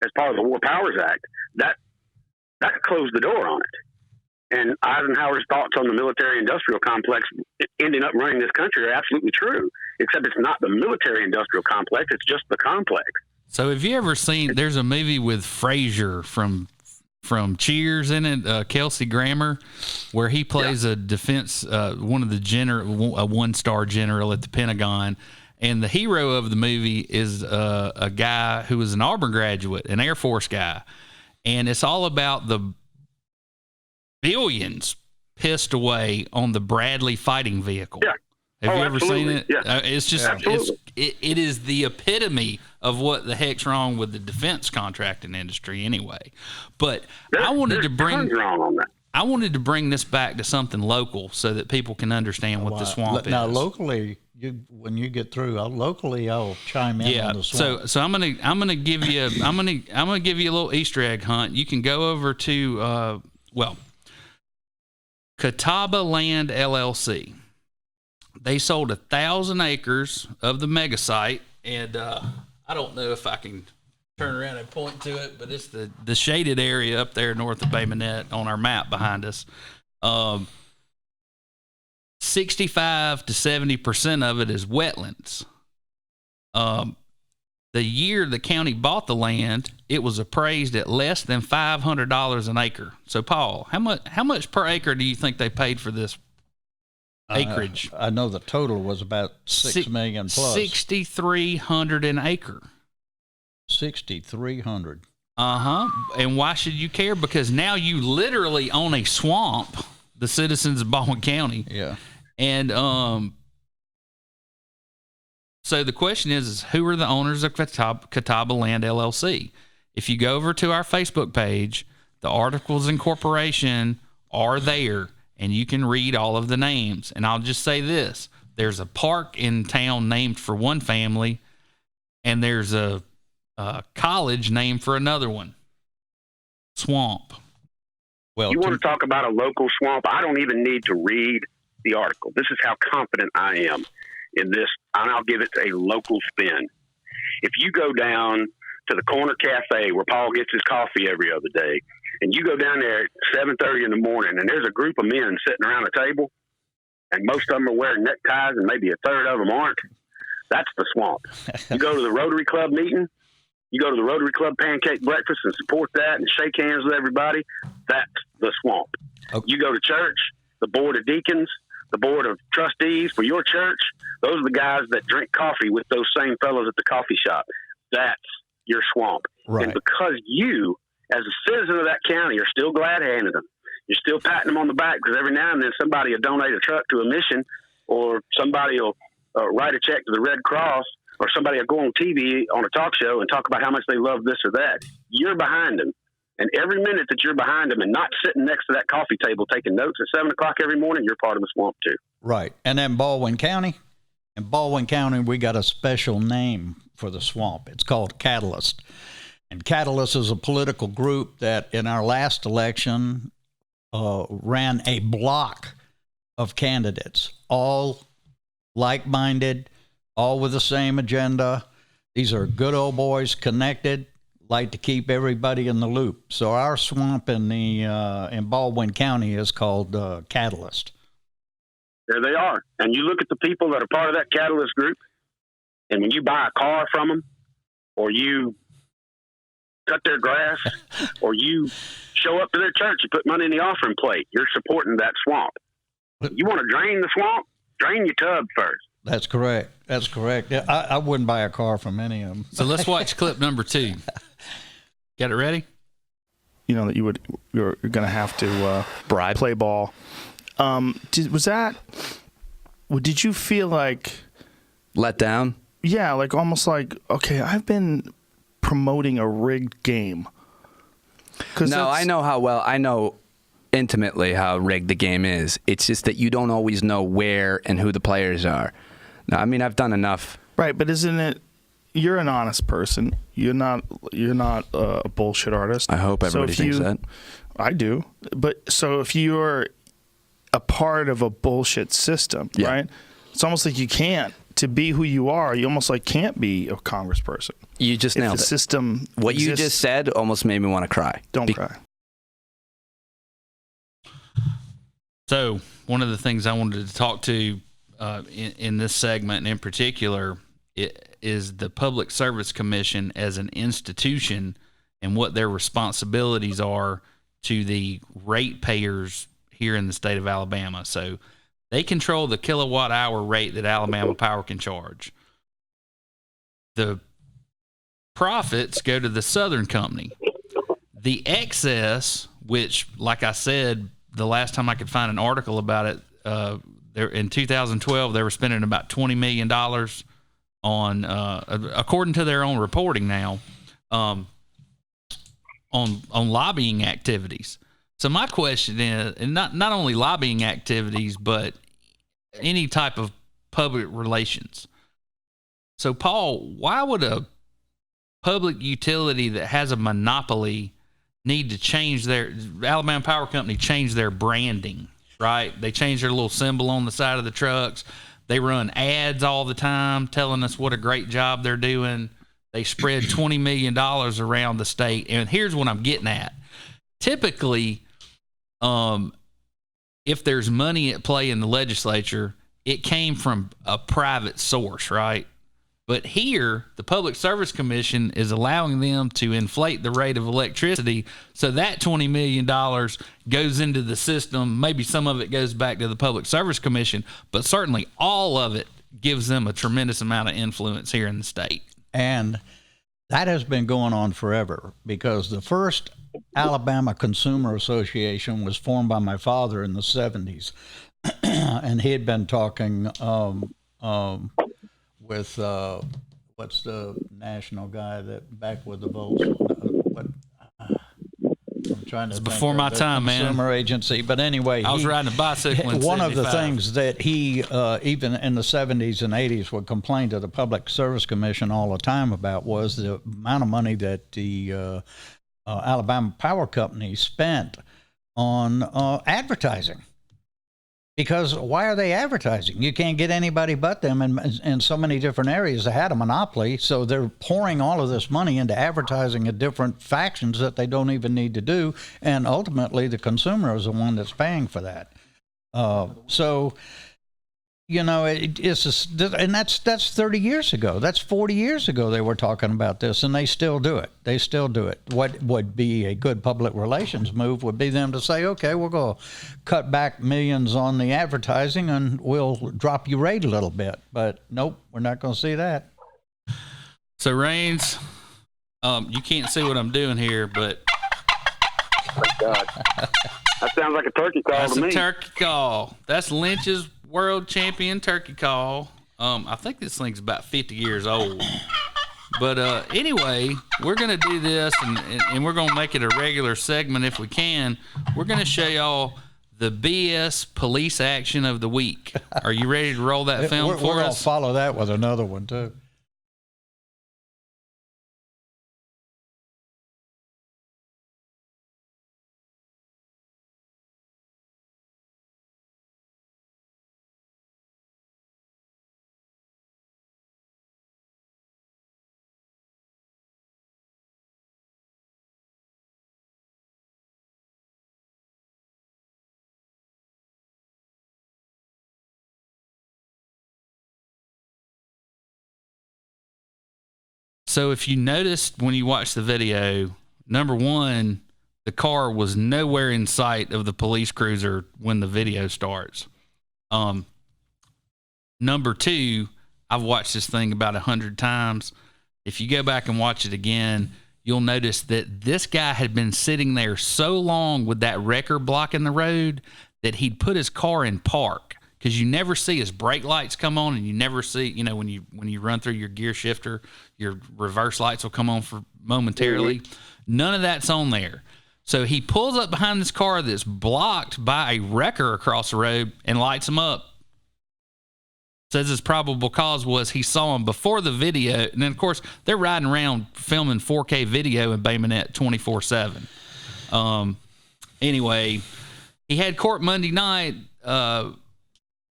as part of the War Powers Act, that closed the door on it. And Eisenhower's thoughts on the military-industrial complex ending up running this country are absolutely true, except it's not the military-industrial complex, it's just the complex. So have you ever seen, there's a movie with Frasier from Cheers in it, Kelsey Grammer, where he plays a defense, one of the a one-star general at the Pentagon. And the hero of the movie is a guy who was an Auburn graduate, an Air Force guy. And it's all about the billions pissed away on the Bradley fighting vehicle. Yeah. Have you ever seen it? Yeah. It's just, it is the epitome of what the heck's wrong with the defense contracting industry anyway. But I wanted to bring this back to something local so that people can understand what the swamp is. Now, locally, when you get through, I'll chime in on the swamp. So I'm gonna give you a little Easter egg hunt. You can go over to Catawba Land LLC. They sold 1,000 acres of the mega site, and I don't know if I can turn around and point to it, but it's the shaded area up there north of Bay Minette on our map behind us. 65 to 70% of it is wetlands. The year the county bought the land, it was appraised at less than $500 an acre. So, Paul, how much per acre do you think they paid for this acreage? I know the total was about $6 million plus. $6,300 an acre. 6,300. And why should you care? Because now you literally own a swamp, the citizens of Baldwin County. Yeah. And so the question is who are the owners of Catawba Land LLC? If you go over to our Facebook page, the articles of incorporation are there, and you can read all of the names. And I'll just say this. There's a park in town named for one family, and there's a college named for another one. Swamp. Well, you want to talk about a local swamp? I don't even need to read the article. This is how confident I am in this, and I'll give it a local spin. If you go down to the corner cafe where Paul gets his coffee every other day, and you go down there at 7:30 in the morning, and there's a group of men sitting around a table, and most of them are wearing neckties, and maybe a third of them aren't, that's the swamp. You go to the Rotary Club meeting, you go to the Rotary Club pancake breakfast and support that and shake hands with everybody, that's the swamp. Okay. You go to church, the board of deacons, the board of trustees for your church, those are the guys that drink coffee with those same fellows at the coffee shop. That's your swamp. Right. And because you, as a citizen of that county, are still glad-handing them, you're still patting them on the back because every now and then somebody will donate a truck to a mission, or somebody will write a check to the Red Cross, or somebody will go on TV on a talk show and talk about how much they love this or that. You're behind them. And every minute that you're behind them and not sitting next to that coffee table taking notes at 7 o'clock every morning, you're part of the swamp too. Right. And then Baldwin County. In Baldwin County, we got a special name for the swamp. It's called Catalyst. And Catalyst is a political group that in our last election ran a block of candidates, all like-minded, all with the same agenda. These are good old boys, connected, like to keep everybody in the loop. So our swamp in Baldwin County is called Catalyst. There they are. And you look at the people that are part of that Catalyst group, and when you buy a car from them, or you cut their grass, or you show up to their church, you put money in the offering plate, you're supporting that swamp. You want to drain the swamp? Drain your tub first. That's correct. That's correct. Yeah, I wouldn't buy a car from any of them. So let's watch clip number 2. Got it ready? You know that you're going to have to Bribe. play ball. Did you feel like Let down? Yeah, like almost like, okay, I've been promoting a rigged game. No, I know intimately how rigged the game is. It's just that you don't always know where and who the players are. Now, I mean, I've done enough. Right, but isn't it? You're an honest person. You're not a bullshit artist. I hope everybody thinks that. I do. But so if you're a part of a bullshit system, Yeah. right? It's almost like you can't. To be who you are, you almost like can't be a congressperson. You just If nailed the it. system What you exists, just said almost made me want to cry. don't cry. So one of the things I wanted to talk to in this segment, and in particular, is the Public Service Commission as an institution and what their responsibilities are to the ratepayers here in the state of Alabama. So they control the kilowatt hour rate that Alabama Power can charge. The profits go to the Southern Company. The excess, which, like I said, the last time I could find an article about it, in 2012, they were spending about $20 million on, according to their own reporting now, on lobbying activities. So my question is, and not only lobbying activities, but any type of public relations. So, Paul, why would a public utility that has a monopoly need to change Alabama Power Company change their branding, right? They change their little symbol on the side of the trucks. They run ads all the time telling us what a great job they're doing. They spread $20 million around the state. And here's what I'm getting at. Typically, if there's money at play in the legislature, it came from a private source, right? But here, the Public Service Commission is allowing them to inflate the rate of electricity, so that $20 million goes into the system. Maybe some of it goes back to the Public Service Commission, but certainly all of it gives them a tremendous amount of influence here in the state. And that has been going on forever, because the first Alabama Consumer Association was formed by my father in the 70s. And he had been talking with what's the national guy that back with the votes? I'm trying to think before of my the time, man. Consumer agency, but anyway, I was riding a bicycle in one of the 75. things that he even in the 70s and 80s would complain to the Public Service Commission all the time about was the amount of money that the Alabama Power Company spent on advertising. Because why are they advertising? You can't get anybody but them in so many different areas. They had a monopoly, so they're pouring all of this money into advertising at different factions that they don't even need to do. And ultimately, the consumer is the one that's paying for that. So, you know, and that's 30 years ago. That's 40 years ago they were talking about this, and they still do it. They still do it. What would be a good public relations move would be them to say, okay, we're going to cut back millions on the advertising, and we'll drop your rate a little bit. But nope, we're not going to see that. So, Raines, you can't see what I'm doing here, but Thank God. That sounds like a turkey call that's to a me. turkey call. That's Lynch's world champion turkey call. I think this thing's about 50 years old. But anyway, we're going to do this, and we're going to make it a regular segment if we can. We're going to show y'all the BS police action of the week. Are you ready to roll that film We're for going to us? follow that with another one, too. So if you noticed when you watched the video, number one, the car was nowhere in sight of the police cruiser when the video starts. Number two, I've watched this thing about 100 times. If you go back and watch it again, you'll notice that this guy had been sitting there so long with that wrecker blocking the road that he'd put his car in park, because you never see his brake lights come on, and you never see, you know, when you run through your gear shifter, your reverse lights will come on for momentarily. None of that's on there. So he pulls up behind this car that's blocked by a wrecker across the road and lights him up. Says his probable cause was he saw him before the video. And then, of course, they're riding around filming 4K video in Bay Minette 24/7. Anyway, he had court Monday night.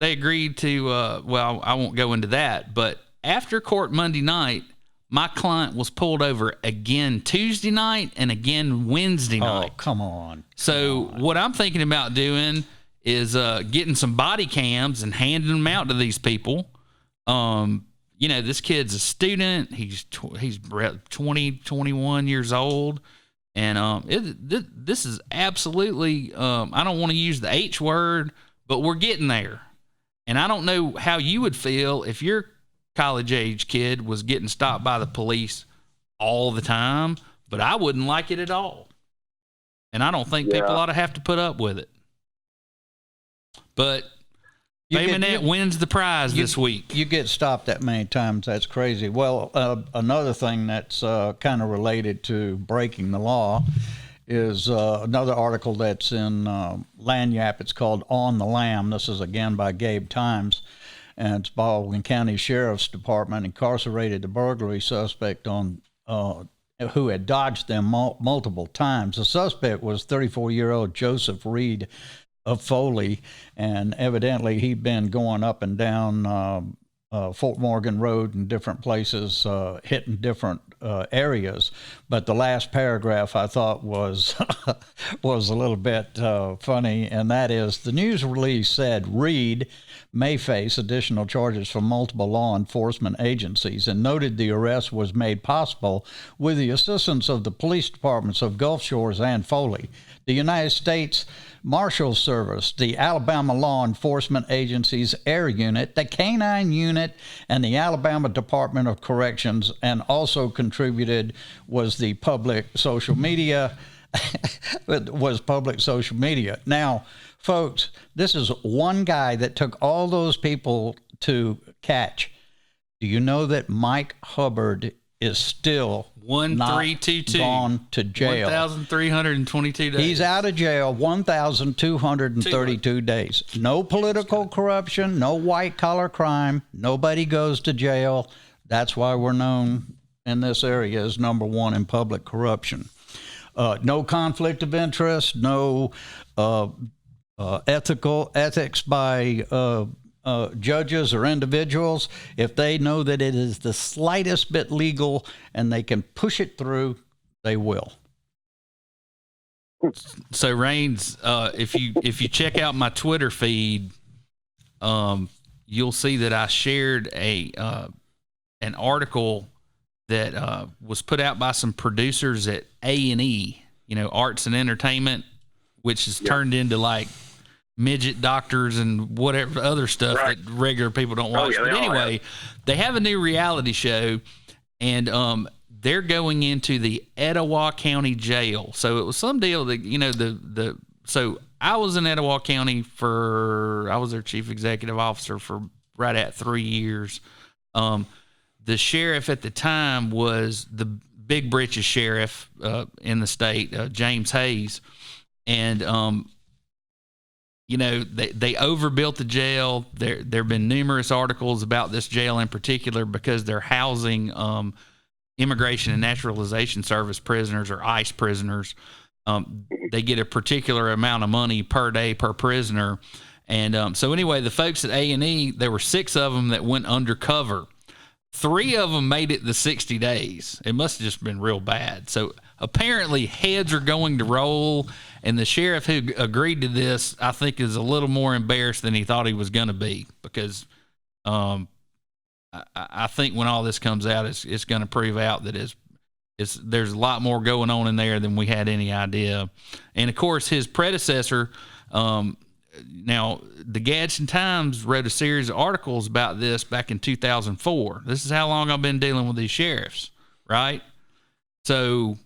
They agreed to, well, I won't go into that. But after court Monday night, my client was pulled over again Tuesday night and again Wednesday night. Oh, come on. So what I'm thinking about doing is getting some body cams and handing them out to these people. You know, this kid's a student. He's 20, 21 years old. And this is absolutely, I don't want to use the H word, but we're getting there. And I don't know how you would feel if your college-age kid was getting stopped by the police all the time, but I wouldn't like it at all. And I don't think people ought to have to put up with it. But Bay Minette wins the prize this week. You get stopped that many times, that's crazy. Well, another thing that's kind of related to breaking the law is another article that's in Lagniappe. It's called On the Lam. This is again by Gabe Times, and it's Baldwin County Sheriff's Department incarcerated the burglary suspect on who had dodged them multiple times. The suspect was 34-year-old Joseph Reed of Foley, and evidently he'd been going up and down Fort Morgan Road and different places, hitting different areas. But the last paragraph I thought was was a little bit funny, and that is the news release said Reed may face additional charges from multiple law enforcement agencies, and noted the arrest was made possible with the assistance of the police departments of Gulf Shores and Foley, the United States Marshals Service, the Alabama Law Enforcement Agency's Air Unit, the Canine Unit, and the Alabama Department of Corrections, and also contributed was the public social media. was public social media. Now, folks, this is one guy that took all those people to catch. Do you know that Mike Hubbard is still 1322 gone to jail? 1,322 days. He's out of jail 1,232 days. No political corruption, no white collar crime. Nobody goes to jail. That's why we're known in this area as number one in public corruption. No conflict of interest, no ethics by judges or individuals. If they know that it is the slightest bit legal and they can push it through, they will. So Raines, if you check out my Twitter feed, you'll see that I shared an article that was put out by some producers at A&E, Arts and Entertainment, which has turned into like midget doctors and whatever other stuff that regular people don't watch. But anyway, they have a new reality show, and they're going into the Etowah County Jail. So it was some deal that so I was in Etowah County I was their chief executive officer for right at 3 years. The sheriff at the time was the Big Britches sheriff in the state, James Hayes, and they overbuilt the jail. There have been numerous articles about this jail in particular because they're housing Immigration and Naturalization Service prisoners or ICE prisoners. They get a particular amount of money per day per prisoner, and so anyway, the folks at A&E, there were 6 of them that went undercover. 3 of them made it the 60 days. It must have just been real bad. So apparently heads are going to roll, and the sheriff who agreed to this, I think, is a little more embarrassed than he thought he was going to be, because I think when all this comes out, it's going to prove out that there's a lot more going on in there than we had any idea. And of course, his predecessor, now, the Gadsden Times wrote a series of articles about this back in 2004. This is how long I've been dealing with these sheriffs, right? So,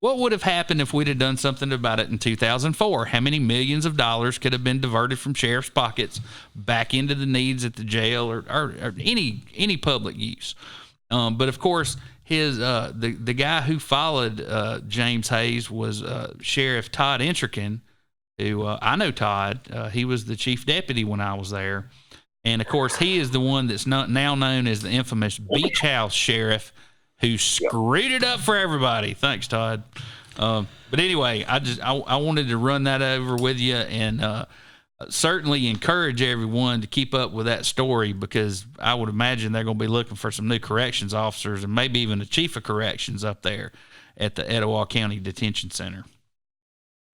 what would have happened if we'd have done something about it in 2004? How many millions of dollars could have been diverted from sheriff's pockets back into the needs at the jail or any public use? But of course, the guy who followed James Hayes was Sheriff Todd Entrican, who I know Todd. He was the chief deputy when I was there. And, of course, he is the one that's now known as the infamous Beach House Sheriff, who screwed it up for everybody. Thanks, Todd. But anyway, I wanted to run that over with you and certainly encourage everyone to keep up with that story, because I would imagine they're going to be looking for some new corrections officers and maybe even a chief of corrections up there at the Etowah County Detention Center.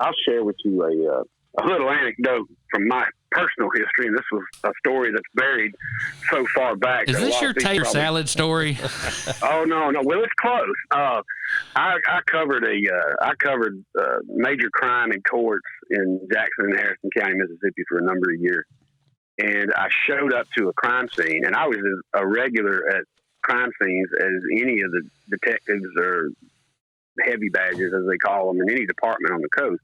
I'll share with you a little anecdote from my personal history, and this was a story that's buried so far back. Is this your tater salad story? Oh no! Well, it's close. I covered major crime in courts in Jackson and Harrison County, Mississippi, for a number of years, and I showed up to a crime scene, and I was as a regular at crime scenes as any of the detectives or heavy badges, as they call them, in any department on the coast.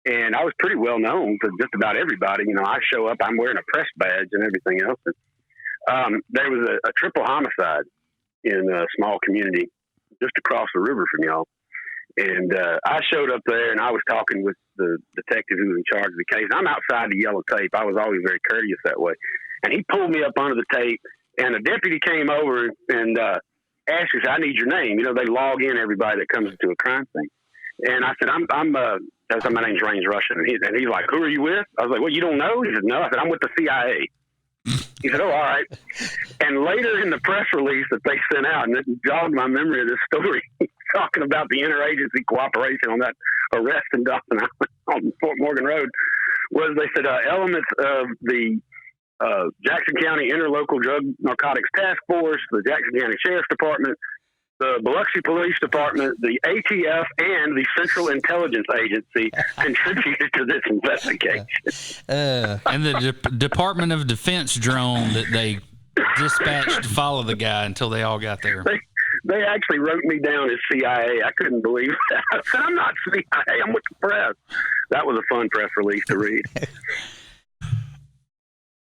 And I was pretty well known to just about everybody. I show up, I'm wearing a press badge and everything else. And, there was a triple homicide in a small community just across the river from y'all. And I showed up there, and I was talking with the detective who was in charge of the case. I'm outside the yellow tape. I was always very courteous that way. And he pulled me up under the tape, and a deputy came over and asked us, "I need your name." They log in everybody that comes into a crime scene. And I said, I said, "My name's Raines Russian." And he's like, "Who are you with?" I was like, "Well, you don't know?" He said, "No." I said, "I'm with the CIA." He said, "Oh, all right." And later in the press release that they sent out, and it jogged my memory of this story, talking about the interagency cooperation on that arrest in Dawson Island on Fort Morgan Road, was they said elements of the Jackson County Interlocal Drug Narcotics Task Force, the Jackson County Sheriff's Department, the Biloxi Police Department, the ATF, and the Central Intelligence Agency contributed to this investigation. And the Department of Defense drone that they dispatched to follow the guy until they all got there. They actually wrote me down as CIA. I couldn't believe that. I said, "I'm not CIA. I'm with the press." That was a fun press release to read.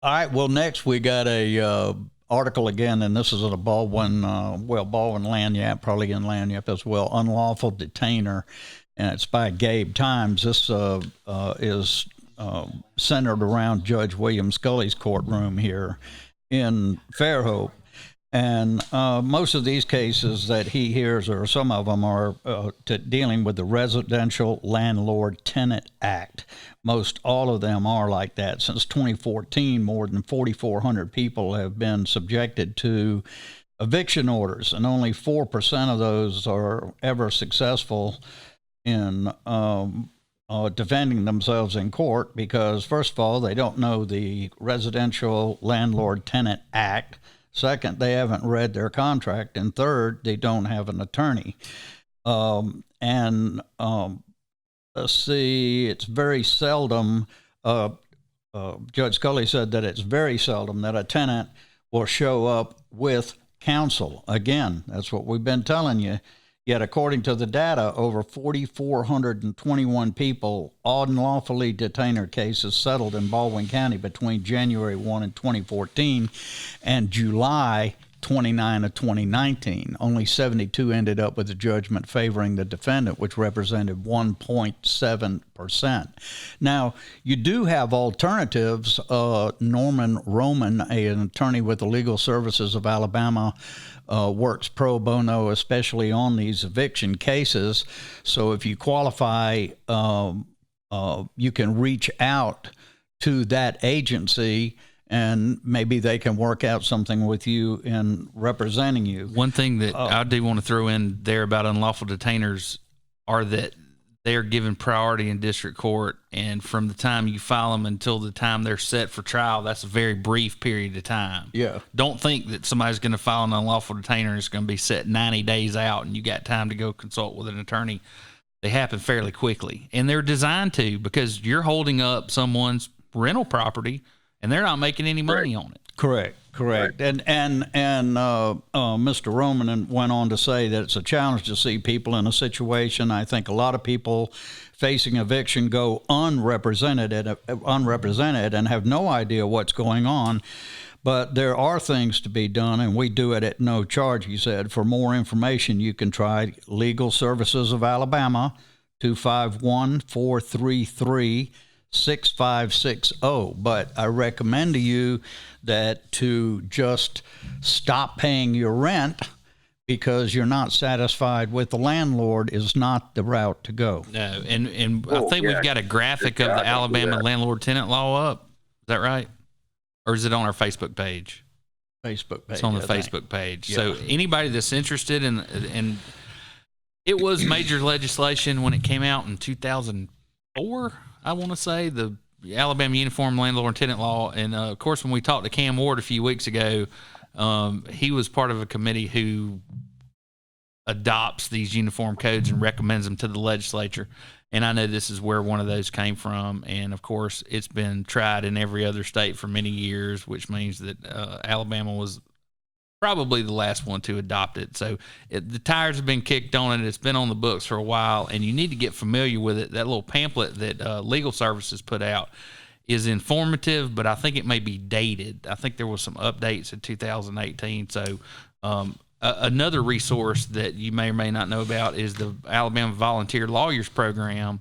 All right. Well, next we got a article again, and this is in a Baldwin, Baldwin Lanyap, probably in Lanyap as well, unlawful detainer, and it's by Gabe Times. This is centered around Judge William Scully's courtroom here in Fairhope. And most of these cases that he hears, or some of them, are dealing with the Residential Landlord-Tenant Act. Most all of them are like that. Since 2014, more than 4,400 people have been subjected to eviction orders, and only 4% of those are ever successful in defending themselves in court because, first of all, they don't know the Residential Landlord-Tenant Act. Second, they haven't read their contract. And third, they don't have an attorney. Let's see, it's very seldom, Judge Scully said that it's very seldom that a tenant will show up with counsel. Again, that's what we've been telling you. Yet, according to the data, over 4,421 people, unlawfully detainer cases settled in Baldwin County between January 1 and 2014 and July 29 of 2019. Only 72 ended up with a judgment favoring the defendant, which represented 1.7%. Now, you do have alternatives. Norman Roman, an attorney with the Legal Services of Alabama, works pro bono, especially on these eviction cases. So if you qualify, you can reach out to that agency and maybe they can work out something with you in representing you. One thing that I do want to throw in there about unlawful detainers are that they are given priority in district court, and from the time you file them until the time they're set for trial, that's a very brief period of time. Yeah. Don't think that somebody's going to file an unlawful detainer and it's going to be set 90 days out and you got time to go consult with an attorney. They happen fairly quickly, and they're designed to, because you're holding up someone's rental property and they're not making any money on it. Correct. And Mr. Roman went on to say that it's a challenge to see people in a situation. I think a lot of people facing eviction go unrepresented and have no idea what's going on. But there are things to be done, and we do it at no charge, he said. For more information, you can try Legal Services of Alabama, 251-433-6560. But I recommend to you that to just stop paying your rent because you're not satisfied with the landlord is not the route to go. No, and I think we've got a graphic of the Alabama landlord-tenant law up. Is that right? Or is it on our Facebook page? Facebook page. It's on the Facebook page. Yeah. So anybody that's interested in it was major legislation when it came out in 2004, I want to say, the Alabama Uniform Landlord Tenant Law. And of course, when we talked to Cam Ward a few weeks ago, he was part of a committee who adopts these uniform codes and recommends them to the legislature. And I know this is where one of those came from. And of course, it's been tried in every other state for many years, which means that Alabama was probably the last one to adopt it. So the tires have been kicked on it. It's been on the books for a while, and you need to get familiar with it. That little pamphlet that Legal Services put out is informative, but I think it may be dated. I think there was some updates in 2018. So another resource that you may or may not know about is the Alabama Volunteer Lawyers Program,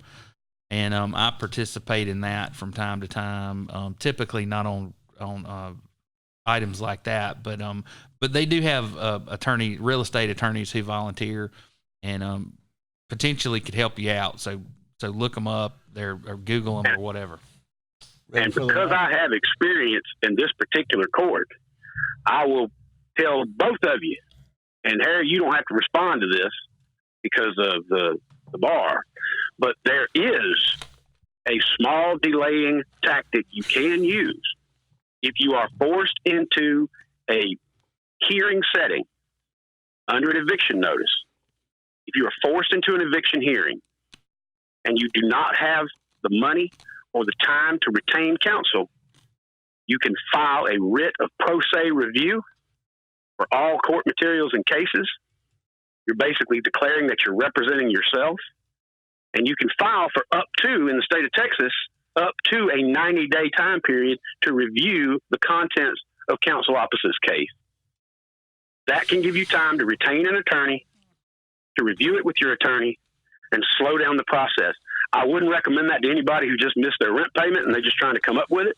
and I participate in that from time to time. Typically not on items like that, but they do have real estate attorneys who volunteer and potentially could help you out. So look them up there or Google them or whatever. And because I have experience in this particular court, I will tell both of you, and Harry, you don't have to respond to this because of the bar, but there is a small delaying tactic you can use if you are forced into a hearing setting under an eviction notice. If you are forced into an eviction hearing and you do not have the money or the time to retain counsel, you can file a writ of pro se review for all court materials and cases. You're basically declaring that you're representing yourself, and you can file for up to, in the state of Texas, up to a 90-day time period to review the contents of counsel opposite's case. That can give you time to retain an attorney, to review it with your attorney, and slow down the process. I wouldn't recommend that to anybody who just missed their rent payment and they're just trying to come up with it.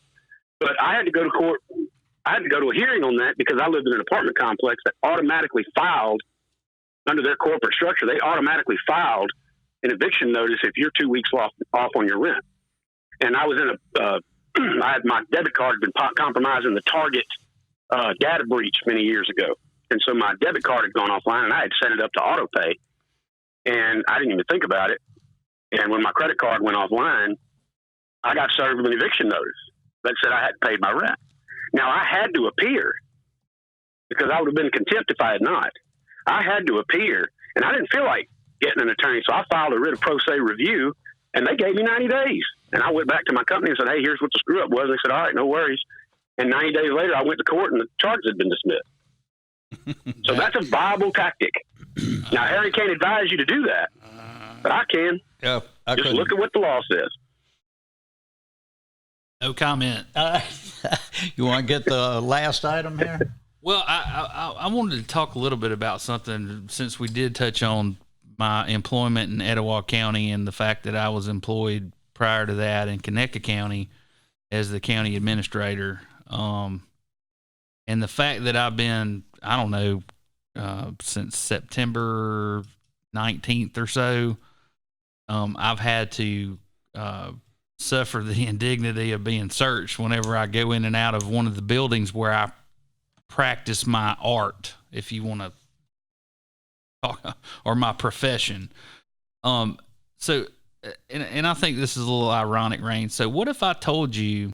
But I had to go to court. I had to go to a hearing on that because I lived in an apartment complex that automatically filed under their corporate structure. They automatically filed an eviction notice if you're 2 weeks off on your rent. And I was in I had my debit card had been compromised in the Target data breach many years ago. And so my debit card had gone offline and I had set it up to auto pay. And I didn't even think about it. And when my credit card went offline, I got served with an eviction notice that said I hadn't paid my rent. Now, I had to appear because I would have been in contempt if I had not. I had to appear, and I didn't feel like getting an attorney, so I filed a writ of pro se review, and they gave me 90 days. And I went back to my company and said, hey, here's what the screw-up was. They said, all right, no worries. And 90 days later, I went to court, and the charges had been dismissed. So that's a viable tactic. Now, Harry can't advise you to do that, but I can. Yeah, Just look at what the law says. No comment. You want to get the last item here? Well, I wanted to talk a little bit about something since we did touch on my employment in Etowah County and the fact that I was employed prior to that in Conecuh County as the county administrator. And the fact that I've been, I don't know, since September 19th or so, I've had to suffer the indignity of being searched whenever I go in and out of one of the buildings where I practice my art, if you want to talk, or my profession. So, and I think this is a little ironic, Rain. So what if I told you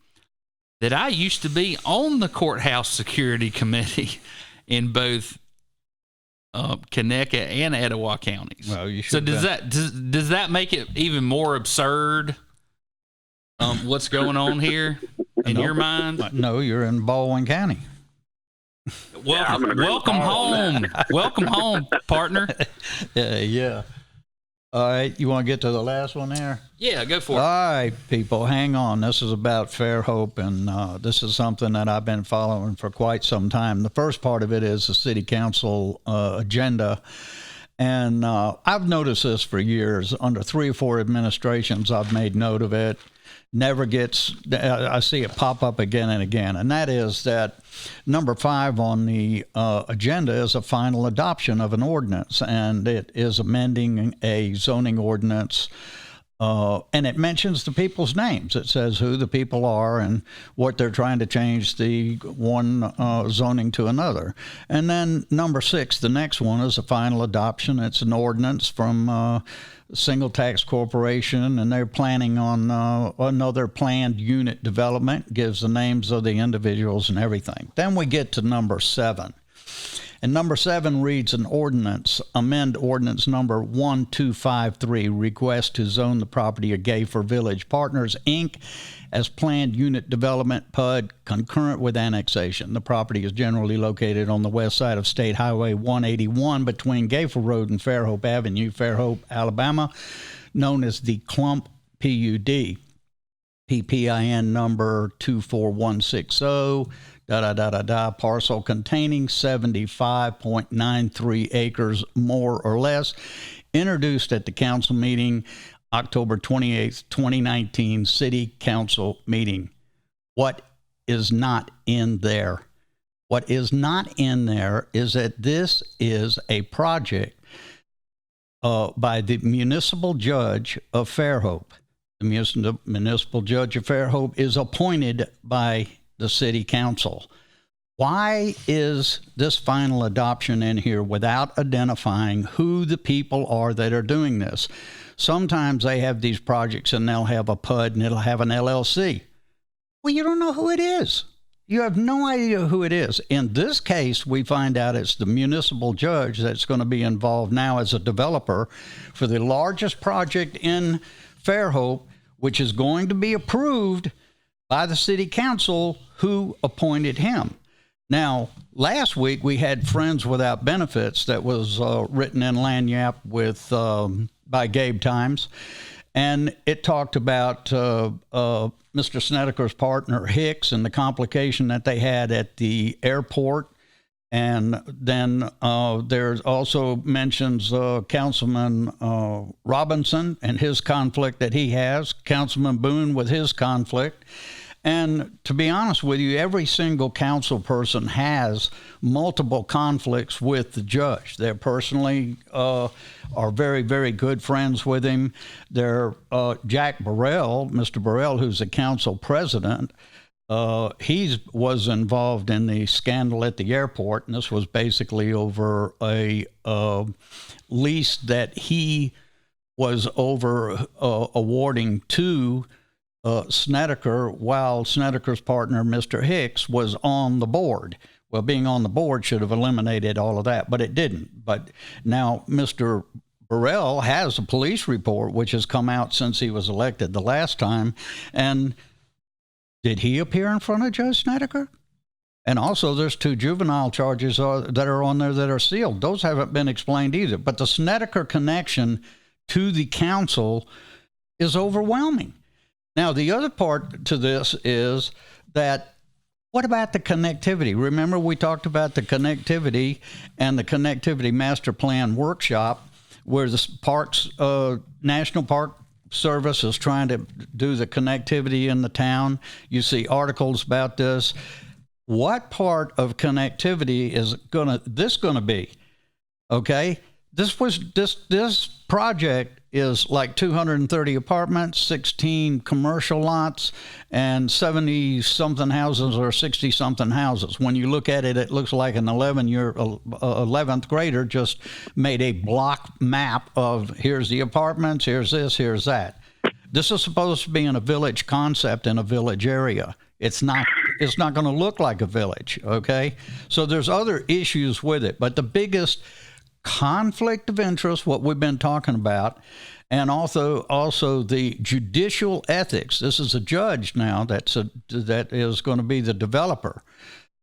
that I used to be on the courthouse security committee in both Conecuh and Etowah counties? Well, you should. So does that make it even more absurd? What's going on here in your mind? No, you're in Baldwin County. Welcome home. Welcome home, partner. Yeah. All right, you want to get to the last one there? Yeah, go for All it. right, people, hang on. This is about Fairhope, and this is something that I've been following for quite some time. The first part of it is the city council agenda. And I've noticed this for years. Under 3 or 4 administrations, I've made note of it. Never gets, I see it pop up again and again. And that is that number 5 on the agenda is a final adoption of an ordinance. And it is amending a zoning ordinance. And it mentions the people's names. It says who the people are and what they're trying to change the one zoning to another. And then number 6, the next one, is a final adoption. It's an ordinance from Single Tax Corporation, and they're planning on another planned unit development, gives the names of the individuals and everything. Then we get to number 7. And number 7 reads an ordinance, amend ordinance number 1253, request to zone the property of Gayfer Village Partners, Inc. as planned unit development PUD concurrent with annexation. The property is generally located on the west side of State Highway 181 between Gayfer Road and Fairhope Avenue, Fairhope, Alabama, known as the Clump PUD. PPIN number 24160. Parcel containing 75.93 acres, more or less, introduced at the council meeting October 28th, 2019, city council meeting. What is not in there? What is not in there is that this is a project by the municipal judge of Fairhope. the municipal judge of Fairhope, is appointed by the city council. Why is this final adoption in here without identifying who the people are that are doing this? Sometimes they have these projects and they'll have a PUD and it'll have an LLC. Well, you don't know who it is. You have no idea who it is. In this case, we find out it's the municipal judge that's going to be involved now as a developer for the largest project in Fairhope, which is going to be approved by the city council who appointed him. Now, last week we had Friends Without Benefits that was written in Lagniappe with by Gabe Times, and it talked about Mr. Snedeker's partner Hicks and the complication that they had at the airport. And then there's also mentions Councilman Robinson and his conflict that he has, Councilman Boone with his conflict. And to be honest with you, every single council person has multiple conflicts with the judge. They're personally are very, very good friends with him. They're Jack Burrell, Mr. Burrell, who's the council president. He was involved in the scandal at the airport, and this was basically over a lease that he was over awarding to Snedeker, while Snedeker's partner, Mr. Hicks, was on the board. Well, being on the board should have eliminated all of that, but it didn't. But now Mr. Burrell has a police report, which has come out since he was elected the last time. And did he appear in front of Judge Snedeker? And also, there's 2 juvenile charges that are on there that are sealed. Those haven't been explained either. But the Snedeker connection to the council is overwhelming. Now, the other part to this is that what about the connectivity? Remember, we talked about the connectivity and the connectivity master plan workshop where the Parks, National Park Service is trying to do the connectivity in the town. You see articles about this. What part of connectivity is this going to be? Okay, this project is like 230 apartments, 16 commercial lots, and 70-something houses or 60-something houses. When you look at it, it looks like an 11th grader just made a block map of here's the apartments, here's this, here's that. This is supposed to be in a village concept in a village area. It's not going to look like a village, okay? So there's other issues with it, but the biggest conflict of interest, what we've been talking about, and also the judicial ethics. This is a judge now that is going to be the developer.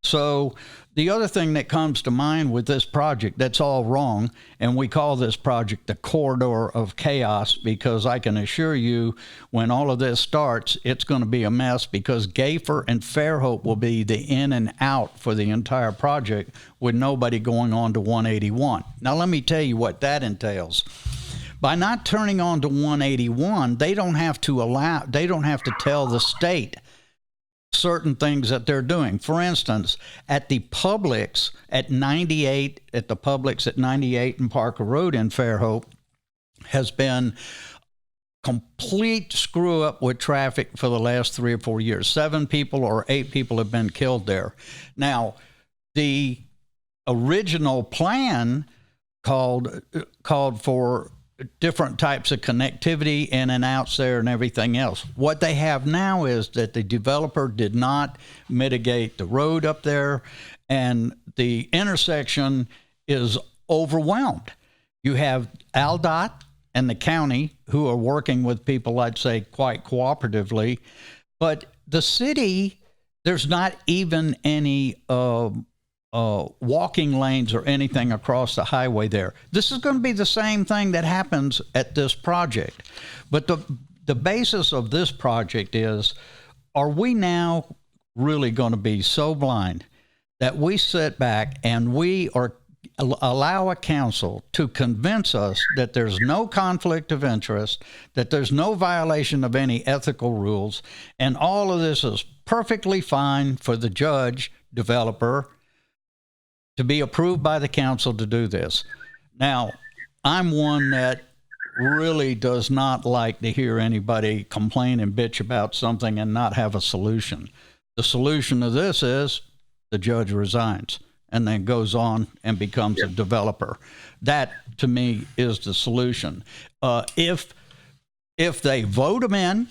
So the other thing that comes to mind with this project that's all wrong, and we call this project the corridor of chaos, because I can assure you when all of this starts, it's going to be a mess, because Gayfer and Fairhope will be the in and out for the entire project with nobody going on to 181. Now, let me tell you what that entails. By not turning on to 181, they don't have to tell the state certain things that they're doing. For instance, at the Publix at 98 and Parker Road in Fairhope has been complete screw up with traffic for the last 3 or 4 years. 7 people or 8 people have been killed there. Now, the original plan called for different types of connectivity in and outs there and everything else. What they have now is that the developer did not mitigate the road up there, and the intersection is overwhelmed. You have AlDOT and the county who are working with people, I'd say, quite cooperatively, but the city, there's not even any walking lanes or anything across the highway there. This is going to be the same thing that happens at this project. But the basis of this project is, are we now really going to be so blind that we sit back and we allow a council to convince us that there's no conflict of interest, that there's no violation of any ethical rules, and all of this is perfectly fine for the judge, developer, to be approved by the council to do this? Now, I'm one that really does not like to hear anybody complain and bitch about something and not have a solution. The solution to this is the judge resigns and then goes on and becomes a developer. That, to me, is the solution. If they vote him in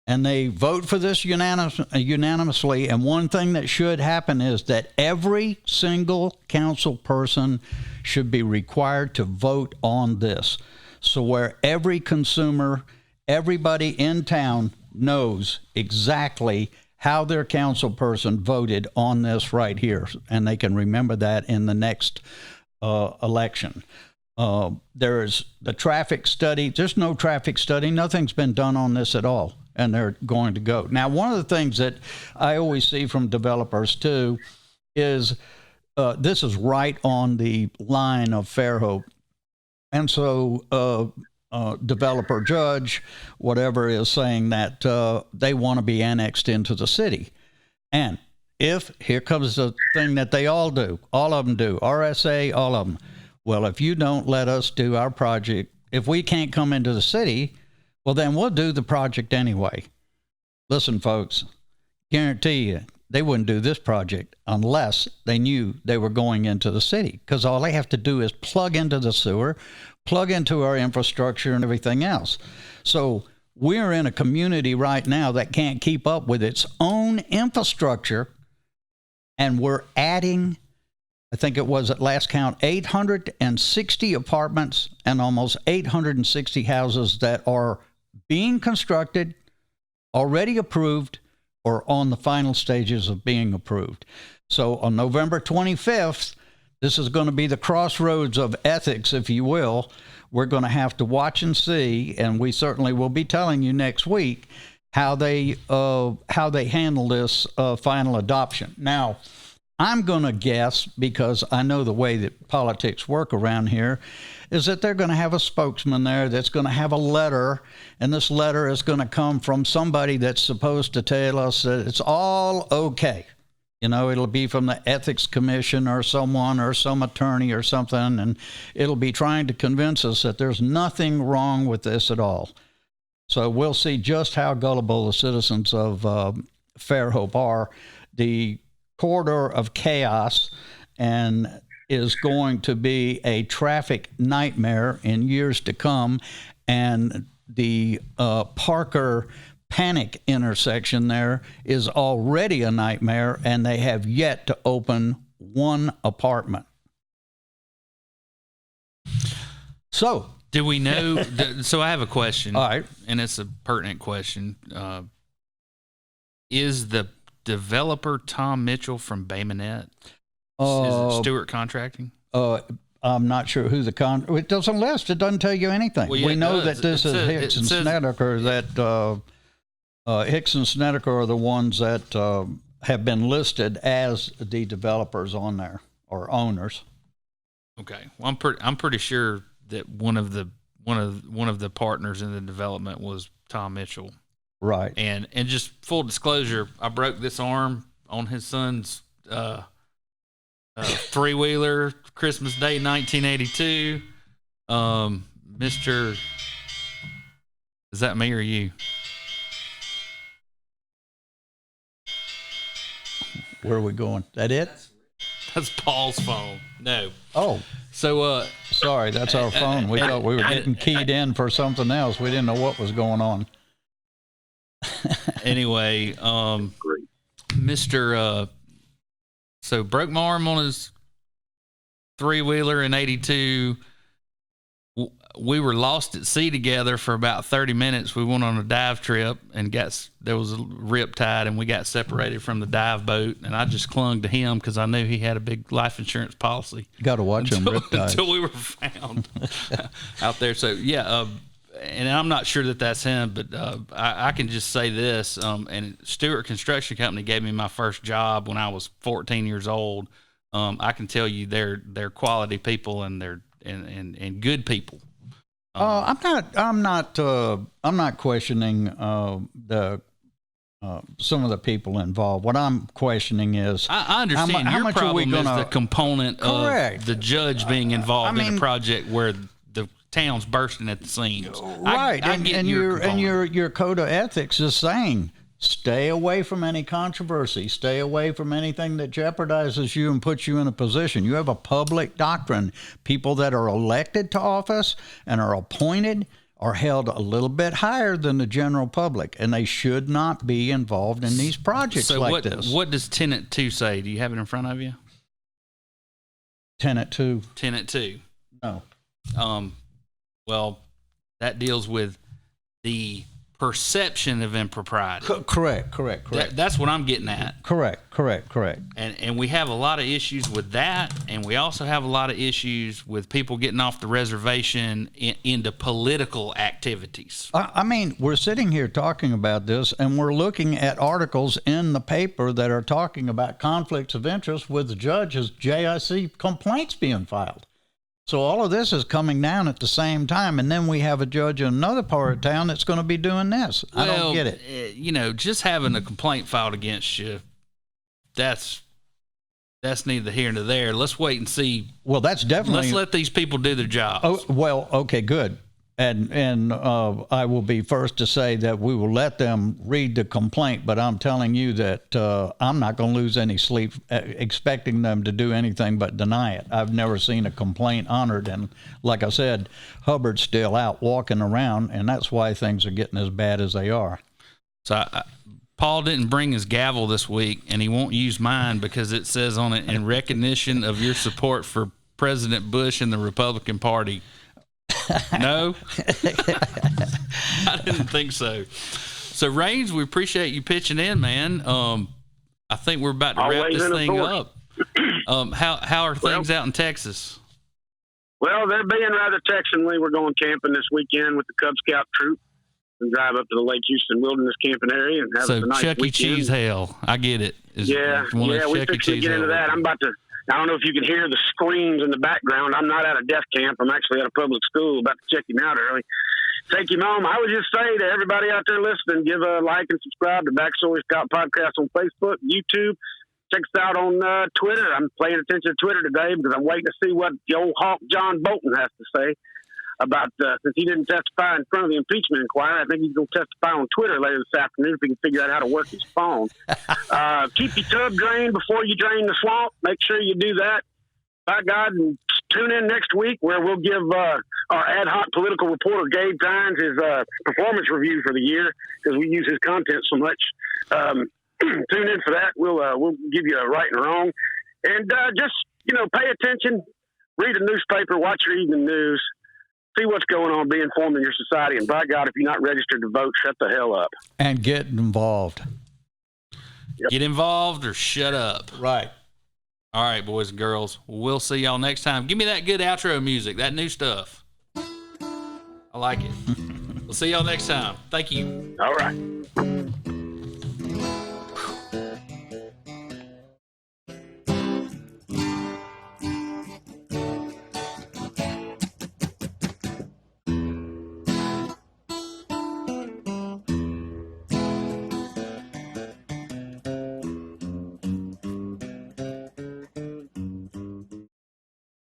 and they vote for this unanimously, and one thing that should happen is that every single council person should be required to vote on this. So where every consumer, everybody in town knows exactly how their council person voted on this right here, and they can remember that in the next election. There's the traffic study. There's no traffic study. Nothing's been done on this at all, and they're going to go. Now, one of the things that I always see from developers, too, is this is right on the line of Fairhope. And so developer judge, whatever, is saying that they want to be annexed into the city. And if, here comes the thing that they all do, all of them do, RSA, all of them. Well, if you don't let us do our project, if we can't come into the city, well, then we'll do the project anyway. Listen, folks, guarantee you, they wouldn't do this project unless they knew they were going into the city, because all they have to do is plug into the sewer, plug into our infrastructure and everything else. So we're in a community right now that can't keep up with its own infrastructure, and we're adding, I think it was at last count, 860 apartments and almost 860 houses that are being constructed, already approved, or on the final stages of being approved. So on November 25th, this is going to be the crossroads of ethics, if you will. We're going to have to watch and see, and we certainly will be telling you next week how they handle this final adoption. Now, I'm going to guess, because I know the way that politics work around here, is that they're going to have a spokesman there that's going to have a letter, and this letter is going to come from somebody that's supposed to tell us that it's all okay. You know, it'll be from the Ethics Commission or someone or some attorney or something, and it'll be trying to convince us that there's nothing wrong with this at all. So we'll see just how gullible the citizens of Fairhope are. The corridor of chaos and is going to be a traffic nightmare in years to come, and the Parker Panic intersection there is already a nightmare, and they have yet to open one apartment. So, do we know? So I have a question. All right. And it's a pertinent question. Is the developer Tom Mitchell from Bay Minette? Is it Stewart Contracting? I'm not sure who it doesn't list. It doesn't tell you anything. Well, yeah, we know that this is Hicks and Snedeker. That Hicks and Snedeker are the ones that have been listed as the developers on there, or owners. Okay. Well, I'm pretty sure that one of the partners in the development was Tom Mitchell. Right. And just full disclosure, I broke this arm on his son's three-wheeler Christmas Day 1982. Mr. Is that me or you? Where are we going? That it? That's Paul's phone. No. Oh. So sorry, that's our phone. We thought we were getting keyed in for something else. We didn't know what was going on. Anyway, Mr. So broke my arm on his three-wheeler in 82. We were lost at sea together for about 30 minutes. We went on a dive trip and there was a rip tide, and we got separated from the dive boat, and I just clung to him because I knew he had a big life insurance policy. Got to watch him rip tides. Until we were found out there. So, yeah, and I'm not sure that that's him, but I can just say this. And Stewart Construction Company gave me my first job when I was 14 years old. I can tell you they're quality people, and they're and good people. I'm not questioning some of the people involved. What I'm questioning is I understand how your much problem are we gonna, is the component correct. of the judge being involved in a project where town's bursting at the seams. Right, I get and your code of ethics is saying stay away from any controversy, stay away from anything that jeopardizes you and puts you in a position. You have a public doctrine. People that are elected to office and are appointed are held a little bit higher than the general public, and they should not be involved in these projects this. What does Tenet 2 say? Do you have it in front of you? Tenet 2? Tenet 2. No. Well, that deals with the perception of impropriety. Correct. That's what I'm getting at. Correct. And we have a lot of issues with that, and we also have a lot of issues with people getting off the reservation into political activities. I mean, we're sitting here talking about this, and we're looking at articles in the paper that are talking about conflicts of interest with the judges, JIC complaints being filed. So all of this is coming down at the same time, and then we have a judge in another part of town that's going to be doing this. I don't get it. Just having a complaint filed against you, that's neither here nor there. Let's wait and see. Well, that's definitely. Let's let these people do their jobs. Oh, well, okay, good. And I will be first to say that we will let them read the complaint, but I'm telling you that I'm not going to lose any sleep expecting them to do anything but deny it. I've never seen a complaint honored, and like I said, Hubbard's still out walking around, and that's why things are getting as bad as they are. So Paul didn't bring his gavel this week, and he won't use mine because it says on it, in recognition of your support for President Bush and the Republican Party. No, I didn't think so. So, Raines, we appreciate you pitching in, man. I think we're about to wrap this thing up. How are things out in Texas? Well, they're being rather Texanly. We're going camping this weekend with the Cub Scout troop and drive up to the Lake Houston Wilderness Camping Area and have a nice Chuck E. weekend. Cheese hell. I get it. Yeah, we fixed to get into that. I don't know if you can hear the screams in the background. I'm not at a death camp. I'm actually at a public school, about to check him out early. Take him home. I would just say to everybody out there listening, give a like and subscribe to Backstory Scout Podcast on Facebook, YouTube. Check us out on Twitter. I'm paying attention to Twitter today because I'm waiting to see what the old hawk John Bolton has to say about, since he didn't testify in front of the impeachment inquiry, I think he's going to testify on Twitter later this afternoon if he can figure out how to work his phone. Keep your tub drained before you drain the swamp. Make sure you do that. By God, and tune in next week where we'll give our ad hoc political reporter, Gabe Tynes, his performance review for the year because we use his content so much. Tune in for that. We'll give you a right and wrong. And just, pay attention, read a newspaper, watch your evening news. See what's going on, be informed in your society, and by God, if you're not registered to vote, shut the hell up. And get involved. Yep. Get involved or shut up. Right. All right, boys and girls. We'll see y'all next time. Give me that good outro music, that new stuff. I like it. We'll see y'all next time. Thank you. All right.